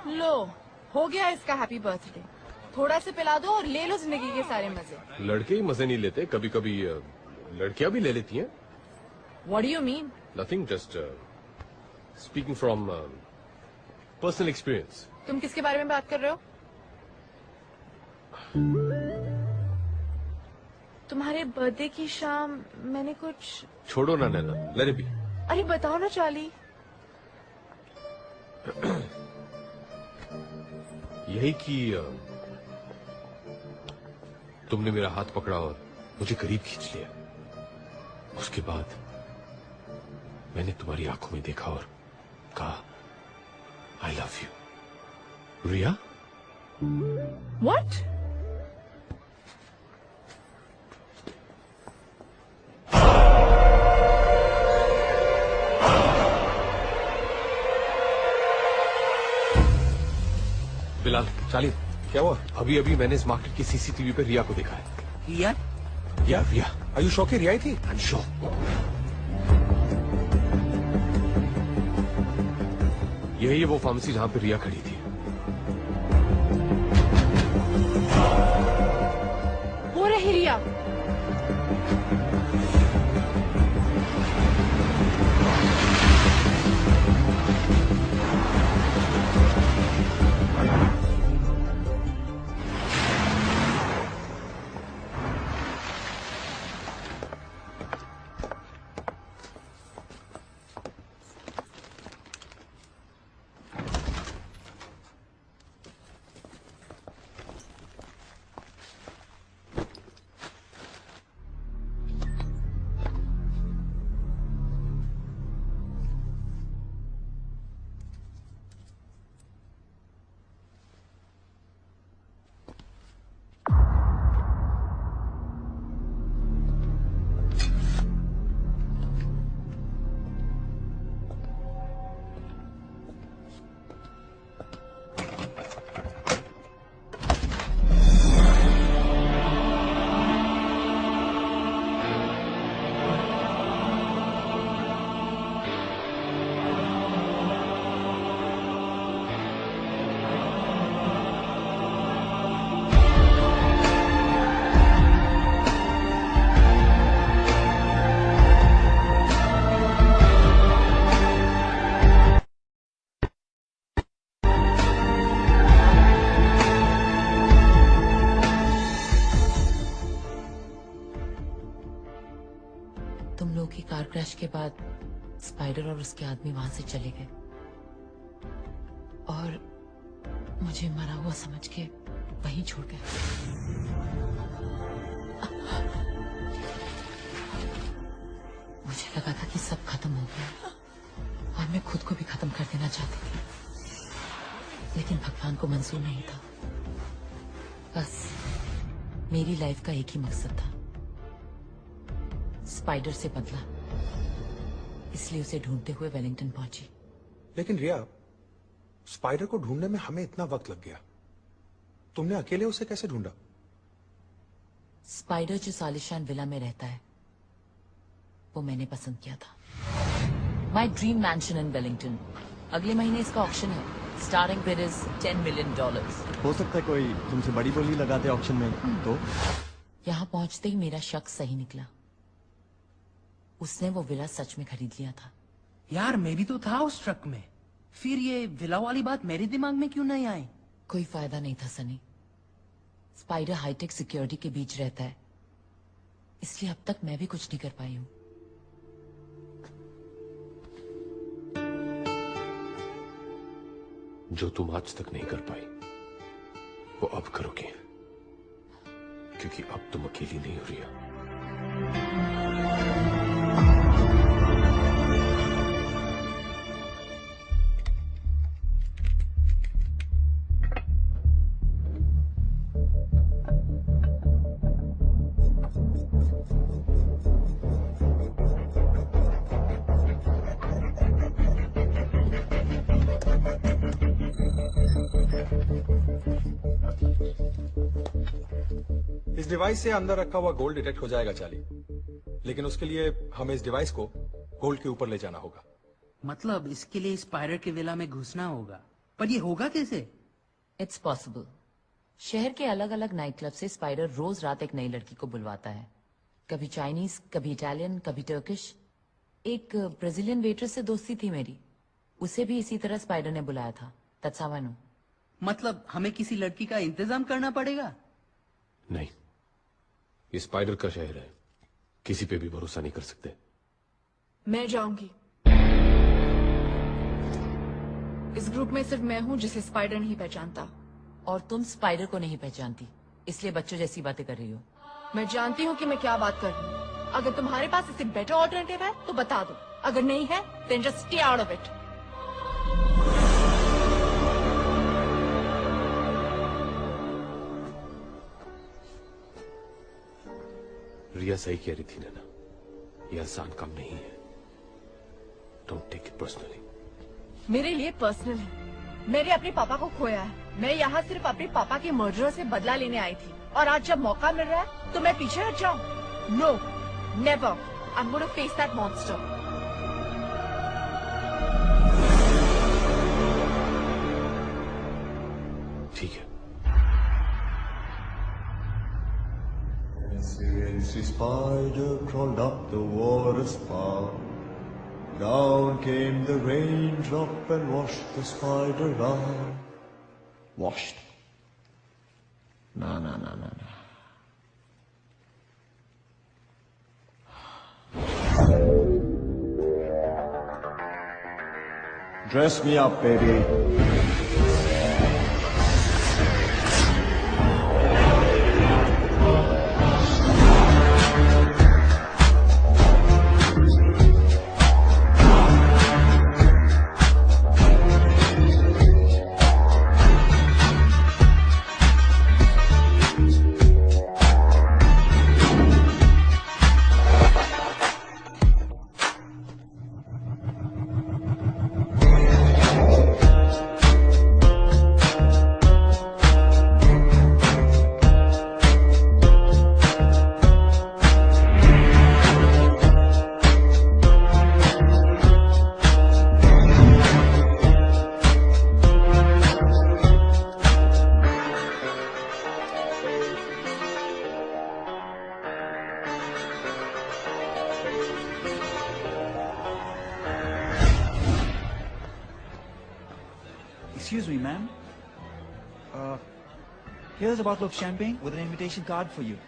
Speaker 9: लो, हो गया इसका हैप्पी बर्थडे। थोड़ा से पिला दो और ले लो जिंदगी के सारे मजे।
Speaker 4: लड़के ही मजे नहीं लेते, कभी कभी लड़कियां भी ले लेती हैं।
Speaker 9: What do you mean?
Speaker 4: Nothing, just speaking from personal experience.
Speaker 9: तुम किसके बारे में बात कर रहे हो? तुम्हारे बर्थडे की शाम मैंने कुछ।
Speaker 4: छोड़ो ना नैना, let it be.
Speaker 9: अरे बताओ ना चार्ली।
Speaker 4: यही कि तुमने मेरा हाथ पकड़ा और मुझे करीब खींच लिया। उसके बाद मैंने तुम्हारी आंखों में देखा और कहा I love you. Riya?
Speaker 9: What?
Speaker 4: Bilal, Charlie,
Speaker 22: क्या हुआ?
Speaker 4: अभी अभी मैंने इस मार्केट की सीसीटीवी पे रिया को देखा है।
Speaker 15: रिया?
Speaker 22: रिया? आर यू श्योर कि रिया ही थी?
Speaker 4: I am sure. यही है वो फार्मेसी जहां पे रिया खड़ी थी।
Speaker 9: वो रही रिया।
Speaker 3: क्रैश के बाद स्पाइडर और उसके आदमी वहां से चले गए और मुझे मरा हुआ समझ के वहीं छोड़ गए। मुझे लगा था कि सब खत्म हो गया और मैं खुद को भी खत्म कर देना चाहती थी, लेकिन भगवान को मंजूर नहीं था। बस मेरी लाइफ का एक ही मकसद था, स्पाइडर से बदला, इसलिए उसे ढूंढते हुए वेलिंगटन पहुंची।
Speaker 22: लेकिन रिया, स्पाइडर को ढूंढने में हमें इतना वक्त लग गया, तुमने अकेले उसे कैसे ढूंढा?
Speaker 3: स्पाइडर जो सालिशान विला में रहता है वो मैंने पसंद किया था। माई ड्रीम मैंशन इन वेलिंगटन। अगले महीने इसका ऑक्शन है। Starting bid is $10 million।
Speaker 18: हो सकता है कोई तुमसे बड़ी बोली लगाते ऑक्शन में तो?
Speaker 3: यहाँ पहुंचते ही मेरा शक सही निकला, उसने वो विला सच में खरीद लिया था।
Speaker 15: यार मैं भी तो था उस ट्रक में, फिर ये विला वाली बात मेरे दिमाग में क्यों नहीं आई?
Speaker 3: कोई फायदा नहीं था सनी। स्पाइडर हाईटेक सिक्योरिटी के बीच रहता है, इसलिए अब तक मैं भी कुछ नहीं कर पाई हूँ।
Speaker 17: जो तुम आज तक नहीं कर पाई वो अब करोगे, क्योंकि अब तुम अकेली नहीं हो रही हो।
Speaker 22: इस डिवाइस से अंदर रखा हुआ गोल्ड डिटेक्ट हो जाएगा चार्ली, लेकिन उसके लिए हमें इस डिवाइस को गोल्ड के ऊपर ले जाना होगा।
Speaker 15: मतलब इसके लिए स्पाइडर के विला में घुसना होगा, पर ये होगा कैसे?
Speaker 3: It's possible. शहर के अलग अलग नाइट क्लब से स्पाइडर रोज रात एक नई लड़की को बुलवाता है, कभी चाइनीज, कभी इटालियन, कभी टर्किश। एक ब्राजीलियन वेट्रेस से दोस्ती थी मेरी, उसे भी इसी तरह स्पाइडर ने बुलाया था। That's how I know.
Speaker 15: मतलब हमें किसी लड़की का इंतजाम करना पड़ेगा?
Speaker 17: नहीं, ये स्पाइडर का शहर है, किसी पे भी भरोसा नहीं कर सकते।
Speaker 9: मैं जाऊंगी। इस ग्रुप में सिर्फ मैं हूँ जिसे स्पाइडर नहीं पहचानता।
Speaker 3: और तुम स्पाइडर को नहीं पहचानती, इसलिए बच्चों जैसी बातें कर रही हो।
Speaker 9: मैं जानती हूँ कि मैं क्या बात कर रही हूँ। अगर तुम्हारे पास इससे बेटर ऑल्टरनेटिव है तो बता दो, अगर नहीं है then just stay out of it।
Speaker 17: रिया सही कह रही थी नैना, ये आसान काम नहीं है। Don't take it personally.
Speaker 9: मेरे लिए पर्सनल है। मैंने अपने पापा को खोया है। मैं यहाँ सिर्फ अपने पापा के मर्डर से बदला लेने आई थी, और आज जब मौका मिल रहा है तो मैं पीछे हट जाऊं? No, never. I am gonna face that monster.
Speaker 17: ठीक है।
Speaker 18: Fancy spider crawled up the water spout. Down came the raindrop and washed the spider out. Washed. No. Dress me up, baby.
Speaker 8: Excuse me, ma'am. Here's a bottle of champagne with an invitation card for you.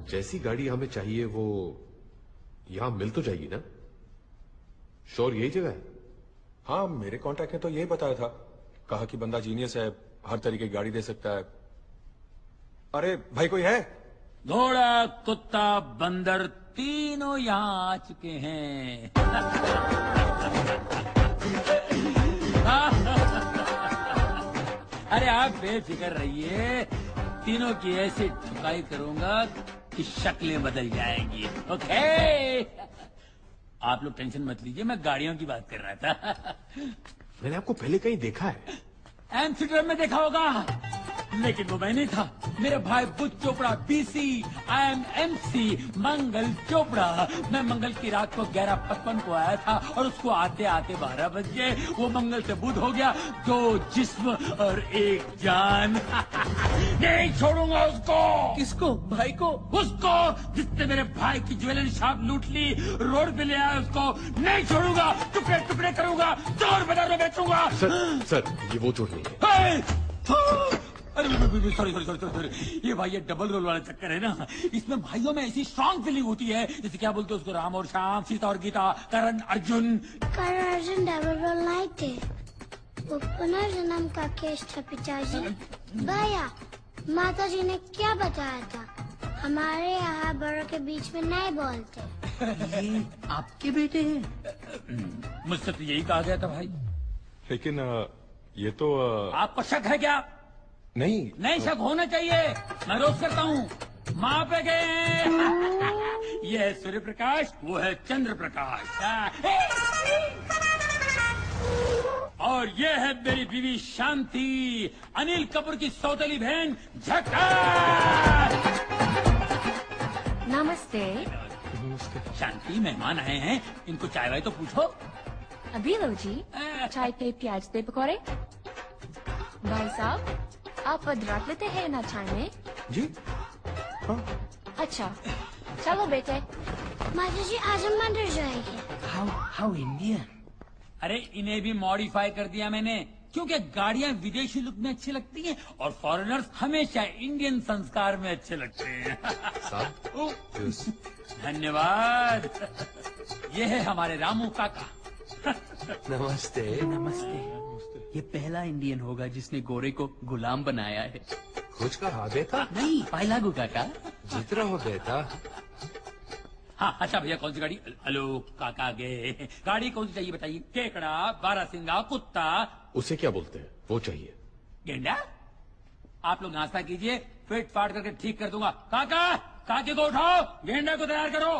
Speaker 17: जैसी गाड़ी हमें चाहिए वो यहां मिल तो जाएगी ना? Sure यही जगह है?
Speaker 22: हाँ, मेरे कांटेक्ट ने तो यही बताया था। कहा कि बंदा जीनियस है, हर तरीके की गाड़ी दे सकता है। अरे भाई कोई है?
Speaker 13: घोड़ा, कुत्ता, बंदर तीनों यहाँ आ चुके हैं। अरे आप बेफिक्र रहिए, तीनों की ऐसे ठुकाई करूंगा कि शक्लें बदल जाएंगी। ओके, आप लोग टेंशन मत लीजिए, मैं गाड़ियों की बात कर रहा था।
Speaker 17: मैंने आपको पहले कहीं देखा है।
Speaker 13: एम्स्टर्डम में देखा होगा, लेकिन वो मैं नहीं था। मेरे भाई Budh Chopra, BC, I am MC Mangal Chopra. मैं मंगल की रात को 11:55 को आया था और उसको आते आते 12 बज गए। वो मंगल से बुध हो गया, 2 जिस्म और 1 जान। नहीं छोड़ूंगा उसको।
Speaker 15: किसको? भाई को?
Speaker 13: उसको जिसने मेरे भाई की ज्वेलरी शॉप लूट ली, रोड पे ले आया उसको नहीं छोड़ूंगा। टुकड़े टुकड़े करूंगा, चोर बाजार में बेचूंगा।
Speaker 17: सर ये वो चोर नहीं है।
Speaker 13: अरे सॉरी, ये भाई ये डबल रोल वाला चक्कर है ना। इसमें भाइयों में ऐसी स्ट्रांग फीलिंग होती है, जैसे क्या बोलते हैं उसको, राम और श्याम, सीता और गीता, करण अर्जुन।
Speaker 14: करण अर्जुन डबल रोल नहीं थे, वो पुनर्जन्म का केस था पिताजी। भैया, माता जी ने क्या बताया था? हमारे यहाँ बड़ों के बीच में नहीं बोलते।
Speaker 15: ये आपके बेटे हैं?
Speaker 13: मुझसे तो यही कहा गया था भाई।
Speaker 22: लेकिन ये तो
Speaker 13: आपको शक है क्या?
Speaker 22: नहीं
Speaker 13: शक होना चाहिए, मैं रोज करता हूँ। माँ पे गए। ये है सूर्य प्रकाश, वो है चंद्र प्रकाश, और ये है मेरी बीवी शांति, अनिल कपूर की सौतेली बहन झकास।
Speaker 16: नमस्ते।
Speaker 13: शांति, मेहमान आए हैं, इनको चाय वाय तो पूछो।
Speaker 16: अभी लो जी, चाय पे प्याज दे पकौड़े। भाई साहब, आप अदरक लेते हैं ना चाय में?
Speaker 22: जी हाँ।
Speaker 16: अच्छा, चलो बेटे।
Speaker 14: माता जी आज हम मंदिर जाएंगे।
Speaker 15: How Indian.
Speaker 13: अरे इन्हें भी मॉडिफाई कर दिया मैंने, क्योंकि गाड़ियां विदेशी लुक में अच्छी लगती हैं और फॉरेनर्स हमेशा इंडियन संस्कार में अच्छे लगते हैं। धन्यवाद। ये है हमारे रामू काका।
Speaker 15: नमस्ते। ये पहला इंडियन होगा जिसने गोरे को गुलाम बनाया है।
Speaker 17: कुछ कहा बेटा?
Speaker 15: नहीं, पाइलागू काका।
Speaker 17: जीत रहा हो बेटा।
Speaker 13: हाँ, अच्छा भैया, कौन सी गाड़ी? हेलो काका गए, गाड़ी कौन सी चाहिए बताइए? केकड़ा, बारहसिंगा, कुत्ता।
Speaker 17: उसे क्या बोलते हैं? वो चाहिए।
Speaker 13: गेंडा? आप लोग नाश्ता कीजिए, फिट फाट करके ठीक कर दूंगा। काका, काके को उठाओ, गेंडा को तैयार करो।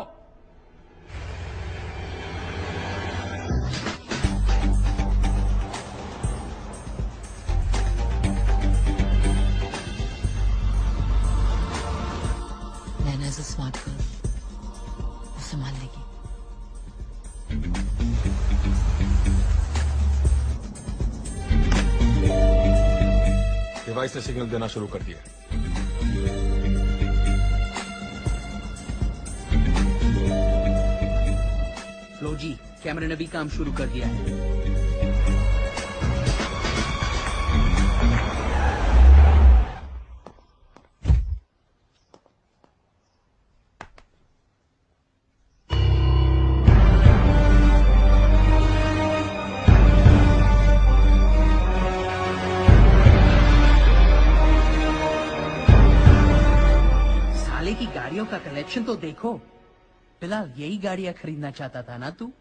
Speaker 3: नैना इज अ स्मार्ट गर्ल, वो संभाल लेगी।
Speaker 22: डिवाइस ने सिग्नल देना शुरू कर दिया।
Speaker 15: लो जी, कैमरे ने भी काम शुरू कर दिया है। का कलेक्शन तो देखो। फिलहाल यही गाड़ियां खरीदना चाहता था ना तू?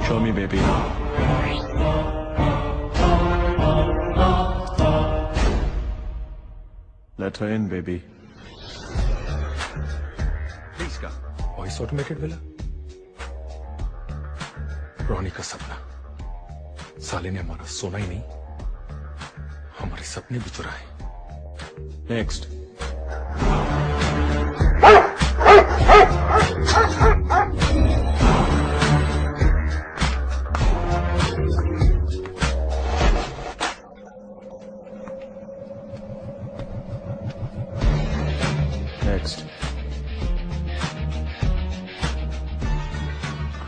Speaker 18: Show me, baby. Let her in, baby.
Speaker 22: Please का वॉइस ऑटोमेटेड मिला। रोनी का सपना। साले ने हमारा सोना ही नहीं, हमारे सपने भी चुराए। Next.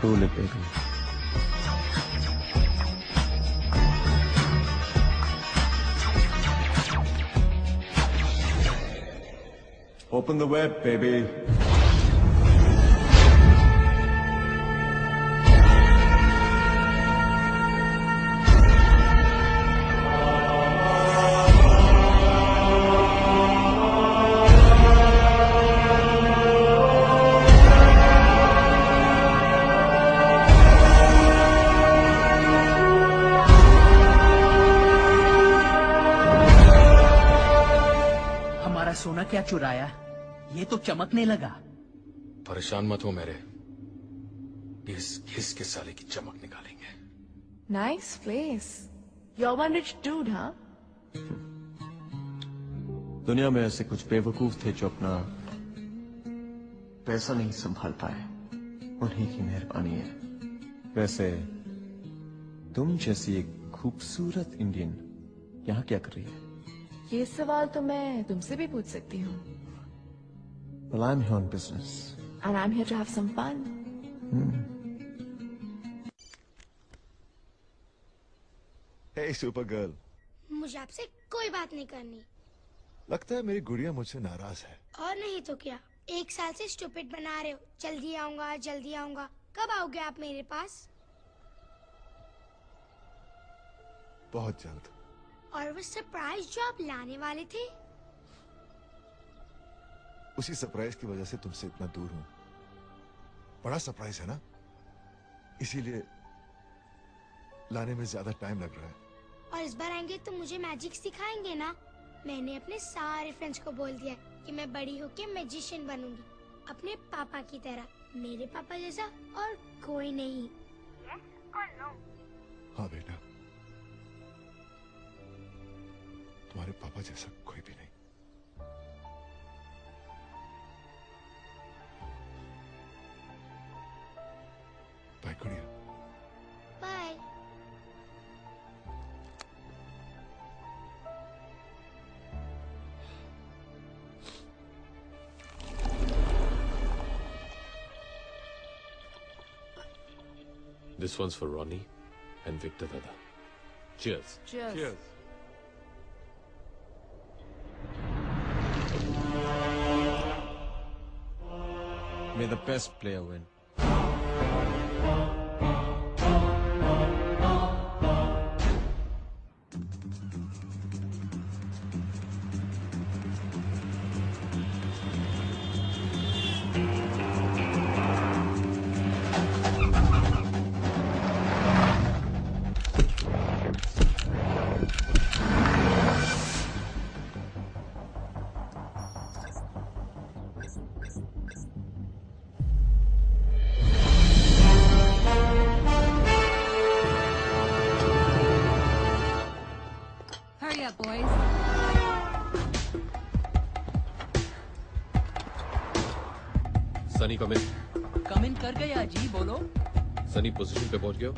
Speaker 18: Roll it, baby. Open the web, baby.
Speaker 15: हमारा सोना क्या चुराया? ये तो चमकने लगा।
Speaker 4: परेशान मत हो मेरे, घिस घिस के साले की चमक निकालेंगे।
Speaker 9: Nice place. You're one rich dude, huh?
Speaker 18: दुनिया में ऐसे कुछ बेवकूफ थे जो अपना पैसा नहीं संभाल पाए, उन्हीं की मेहरबानी है। वैसे तुम जैसी एक खूबसूरत इंडियन यहाँ क्या कर रही है?
Speaker 9: ये सवाल तो मैं तुमसे भी पूछ सकती हूँ।
Speaker 18: Well, I'm here on business.
Speaker 9: And I'm here to have some fun.
Speaker 19: Hey, Supergirl.
Speaker 14: मुझे आपसे कोई बात नहीं करनी।
Speaker 19: लगता है मेरी गुड़िया मुझसे नाराज है।
Speaker 14: और नहीं तो क्या, 1 साल से स्टूपिड बना रहे हो। जल्दी आऊंगा, जल्दी आऊंगा। कब आओगे आप मेरे पास?
Speaker 19: बहुत जल्द।
Speaker 14: और वो सरप्राइज जो आप लाने वाले थे?
Speaker 19: उसी सरप्राइज की वजह से तुमसे इतना दूर हूं। बड़ा सरप्राइज है ना, इसीलिए लाने में ज्यादा टाइम लग रहा है।
Speaker 14: और इस बार आएंगे तो मुझे मैजिक सिखाएंगे ना? मैंने अपने सारे फ्रेंड्स को बोल दिया कि मैं बड़ी होके मैजिशियन बनूंगी, अपने पापा की तरह। मेरे पापा जैसा और कोई नहीं।
Speaker 19: हाँ बेटा, तुम्हारे पापा जैसा कोई भी नहीं। बाय गुड़िया।
Speaker 14: Bye.
Speaker 4: This one's for Ronnie and Victor Dada. Cheers.
Speaker 9: Cheers.
Speaker 4: Cheers.
Speaker 18: May the best player win.
Speaker 2: Hurry up, boys.
Speaker 4: Sunny come in.
Speaker 15: Come in कर गया जी, बोलो।
Speaker 4: सनी पोजीशन पे पहुंच गए हो?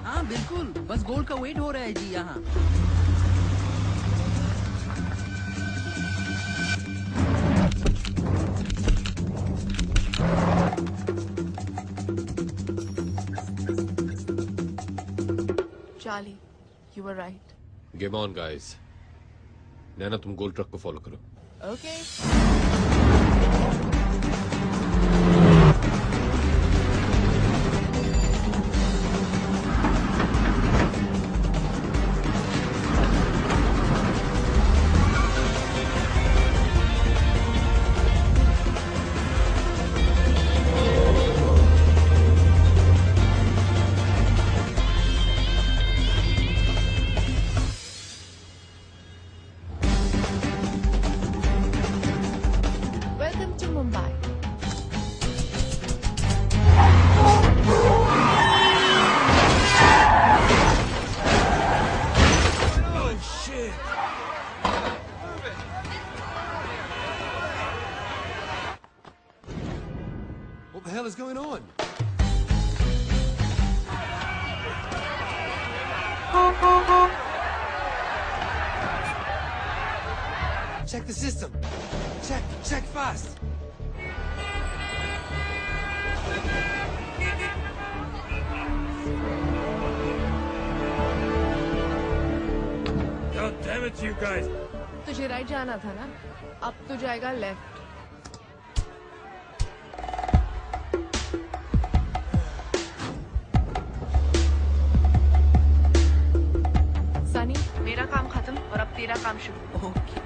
Speaker 15: हाँ बिल्कुल, बस गोल का वेट हो रहा है जी यहाँ।
Speaker 9: Charlie, you were right.
Speaker 4: Game on, guys. नैना, तुम गोल ट्रक को फॉलो करो।
Speaker 9: Okay. Welcome to Mumbai.
Speaker 10: Oh, shit! What the hell is going on? Check the system. Check fast. it to you guys.
Speaker 9: तुझे right जाना था ना, अब तो जाएगा लेफ्ट। सनी, मेरा काम खत्म और अब तेरा काम शुरू।
Speaker 15: ओके।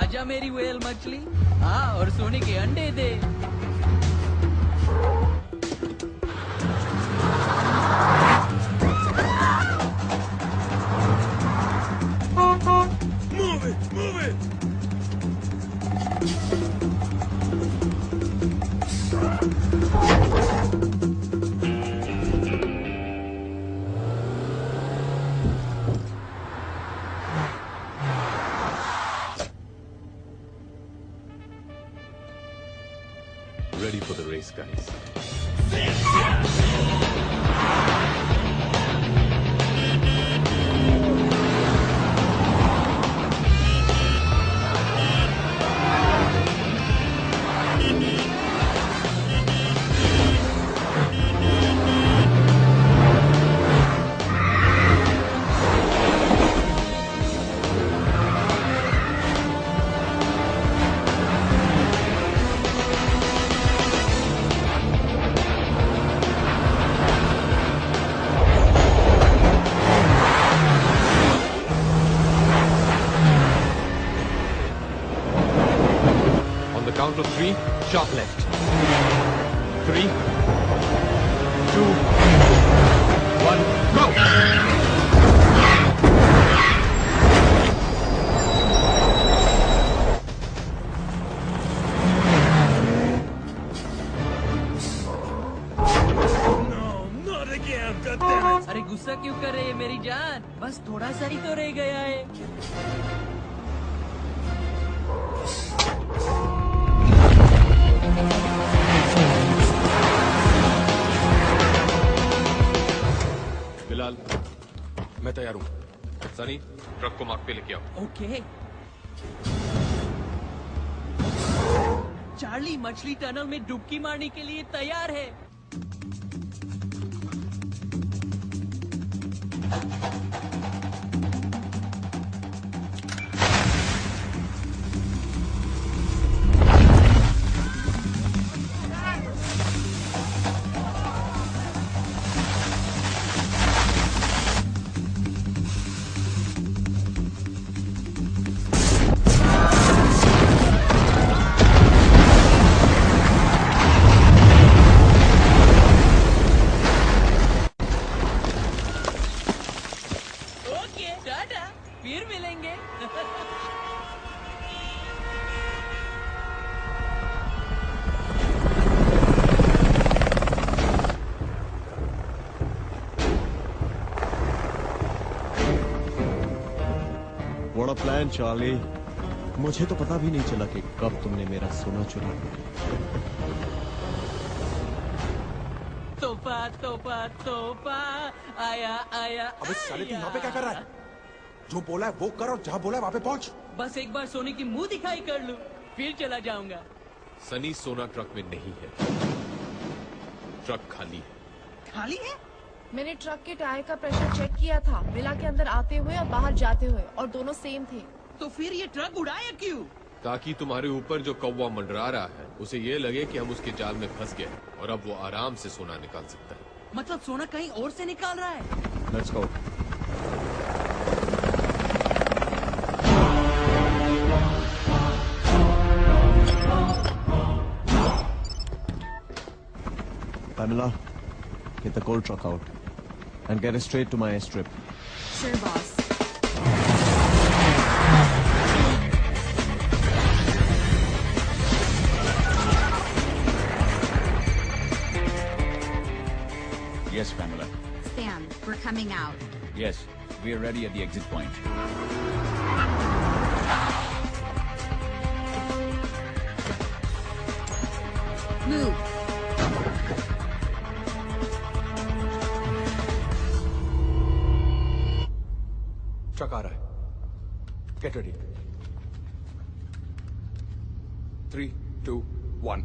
Speaker 15: आजा मेरी व्हेल मछली, हाँ, और सोने के अंडे दे।
Speaker 10: Move it, move it.
Speaker 4: Ready for the race, guys. Count of 3, sharp left. 3, 2, 1, go!
Speaker 15: अरे गुस्सा क्यों कर रही है मेरी जान? बस थोड़ा सा ही तो रह गया है।
Speaker 4: बिलाल, मैं तैयार हूँ। सनी, ट्रक को मार्ग पे लेके आओ।
Speaker 15: ओके। चार्ली मछली टनल में डुबकी मारने के लिए तैयार है। फिर मिलेंगे।
Speaker 18: What a plan, Charlie. मुझे तो पता भी नहीं चला कि कब तुमने मेरा सोना चुरा लिया।
Speaker 15: तोहफा तोहफा तोहफा आया आया।
Speaker 23: अबे साले तू यहाँ पे क्या कर रहा है? जो बोला है वो कर और जहाँ बोला है वहाँ पे पहुँच।
Speaker 15: बस एक बार सोने की मुंह दिखाई कर लूं, फिर चला जाऊंगा।
Speaker 4: सनी, सोना ट्रक में नहीं है। ट्रक खाली है।
Speaker 15: खाली है?
Speaker 9: मैंने ट्रक के टायर का प्रेशर चेक किया था, मिला के अंदर आते हुए और बाहर जाते हुए, और दोनों सेम थे।
Speaker 15: तो फिर ये ट्रक उड़ाया क्यों?
Speaker 4: ताकि तुम्हारे ऊपर जो कौवा मंडरा रहा है उसे ये लगे कि हम उसके जाल में फंस गए और अब वो आराम से सोना निकाल सकता है।
Speaker 15: मतलब सोना कहीं और से निकाल रहा है?
Speaker 18: Let's go. Pamela, get the gold truck out and get it straight to my airstrip.
Speaker 9: Sure, boss.
Speaker 21: Yes, Pamela.
Speaker 2: Sam, we're coming out.
Speaker 21: Yes, we are ready at the exit point.
Speaker 2: Move.
Speaker 23: Truck आ रहा है। Get ready. 3, 2, 1.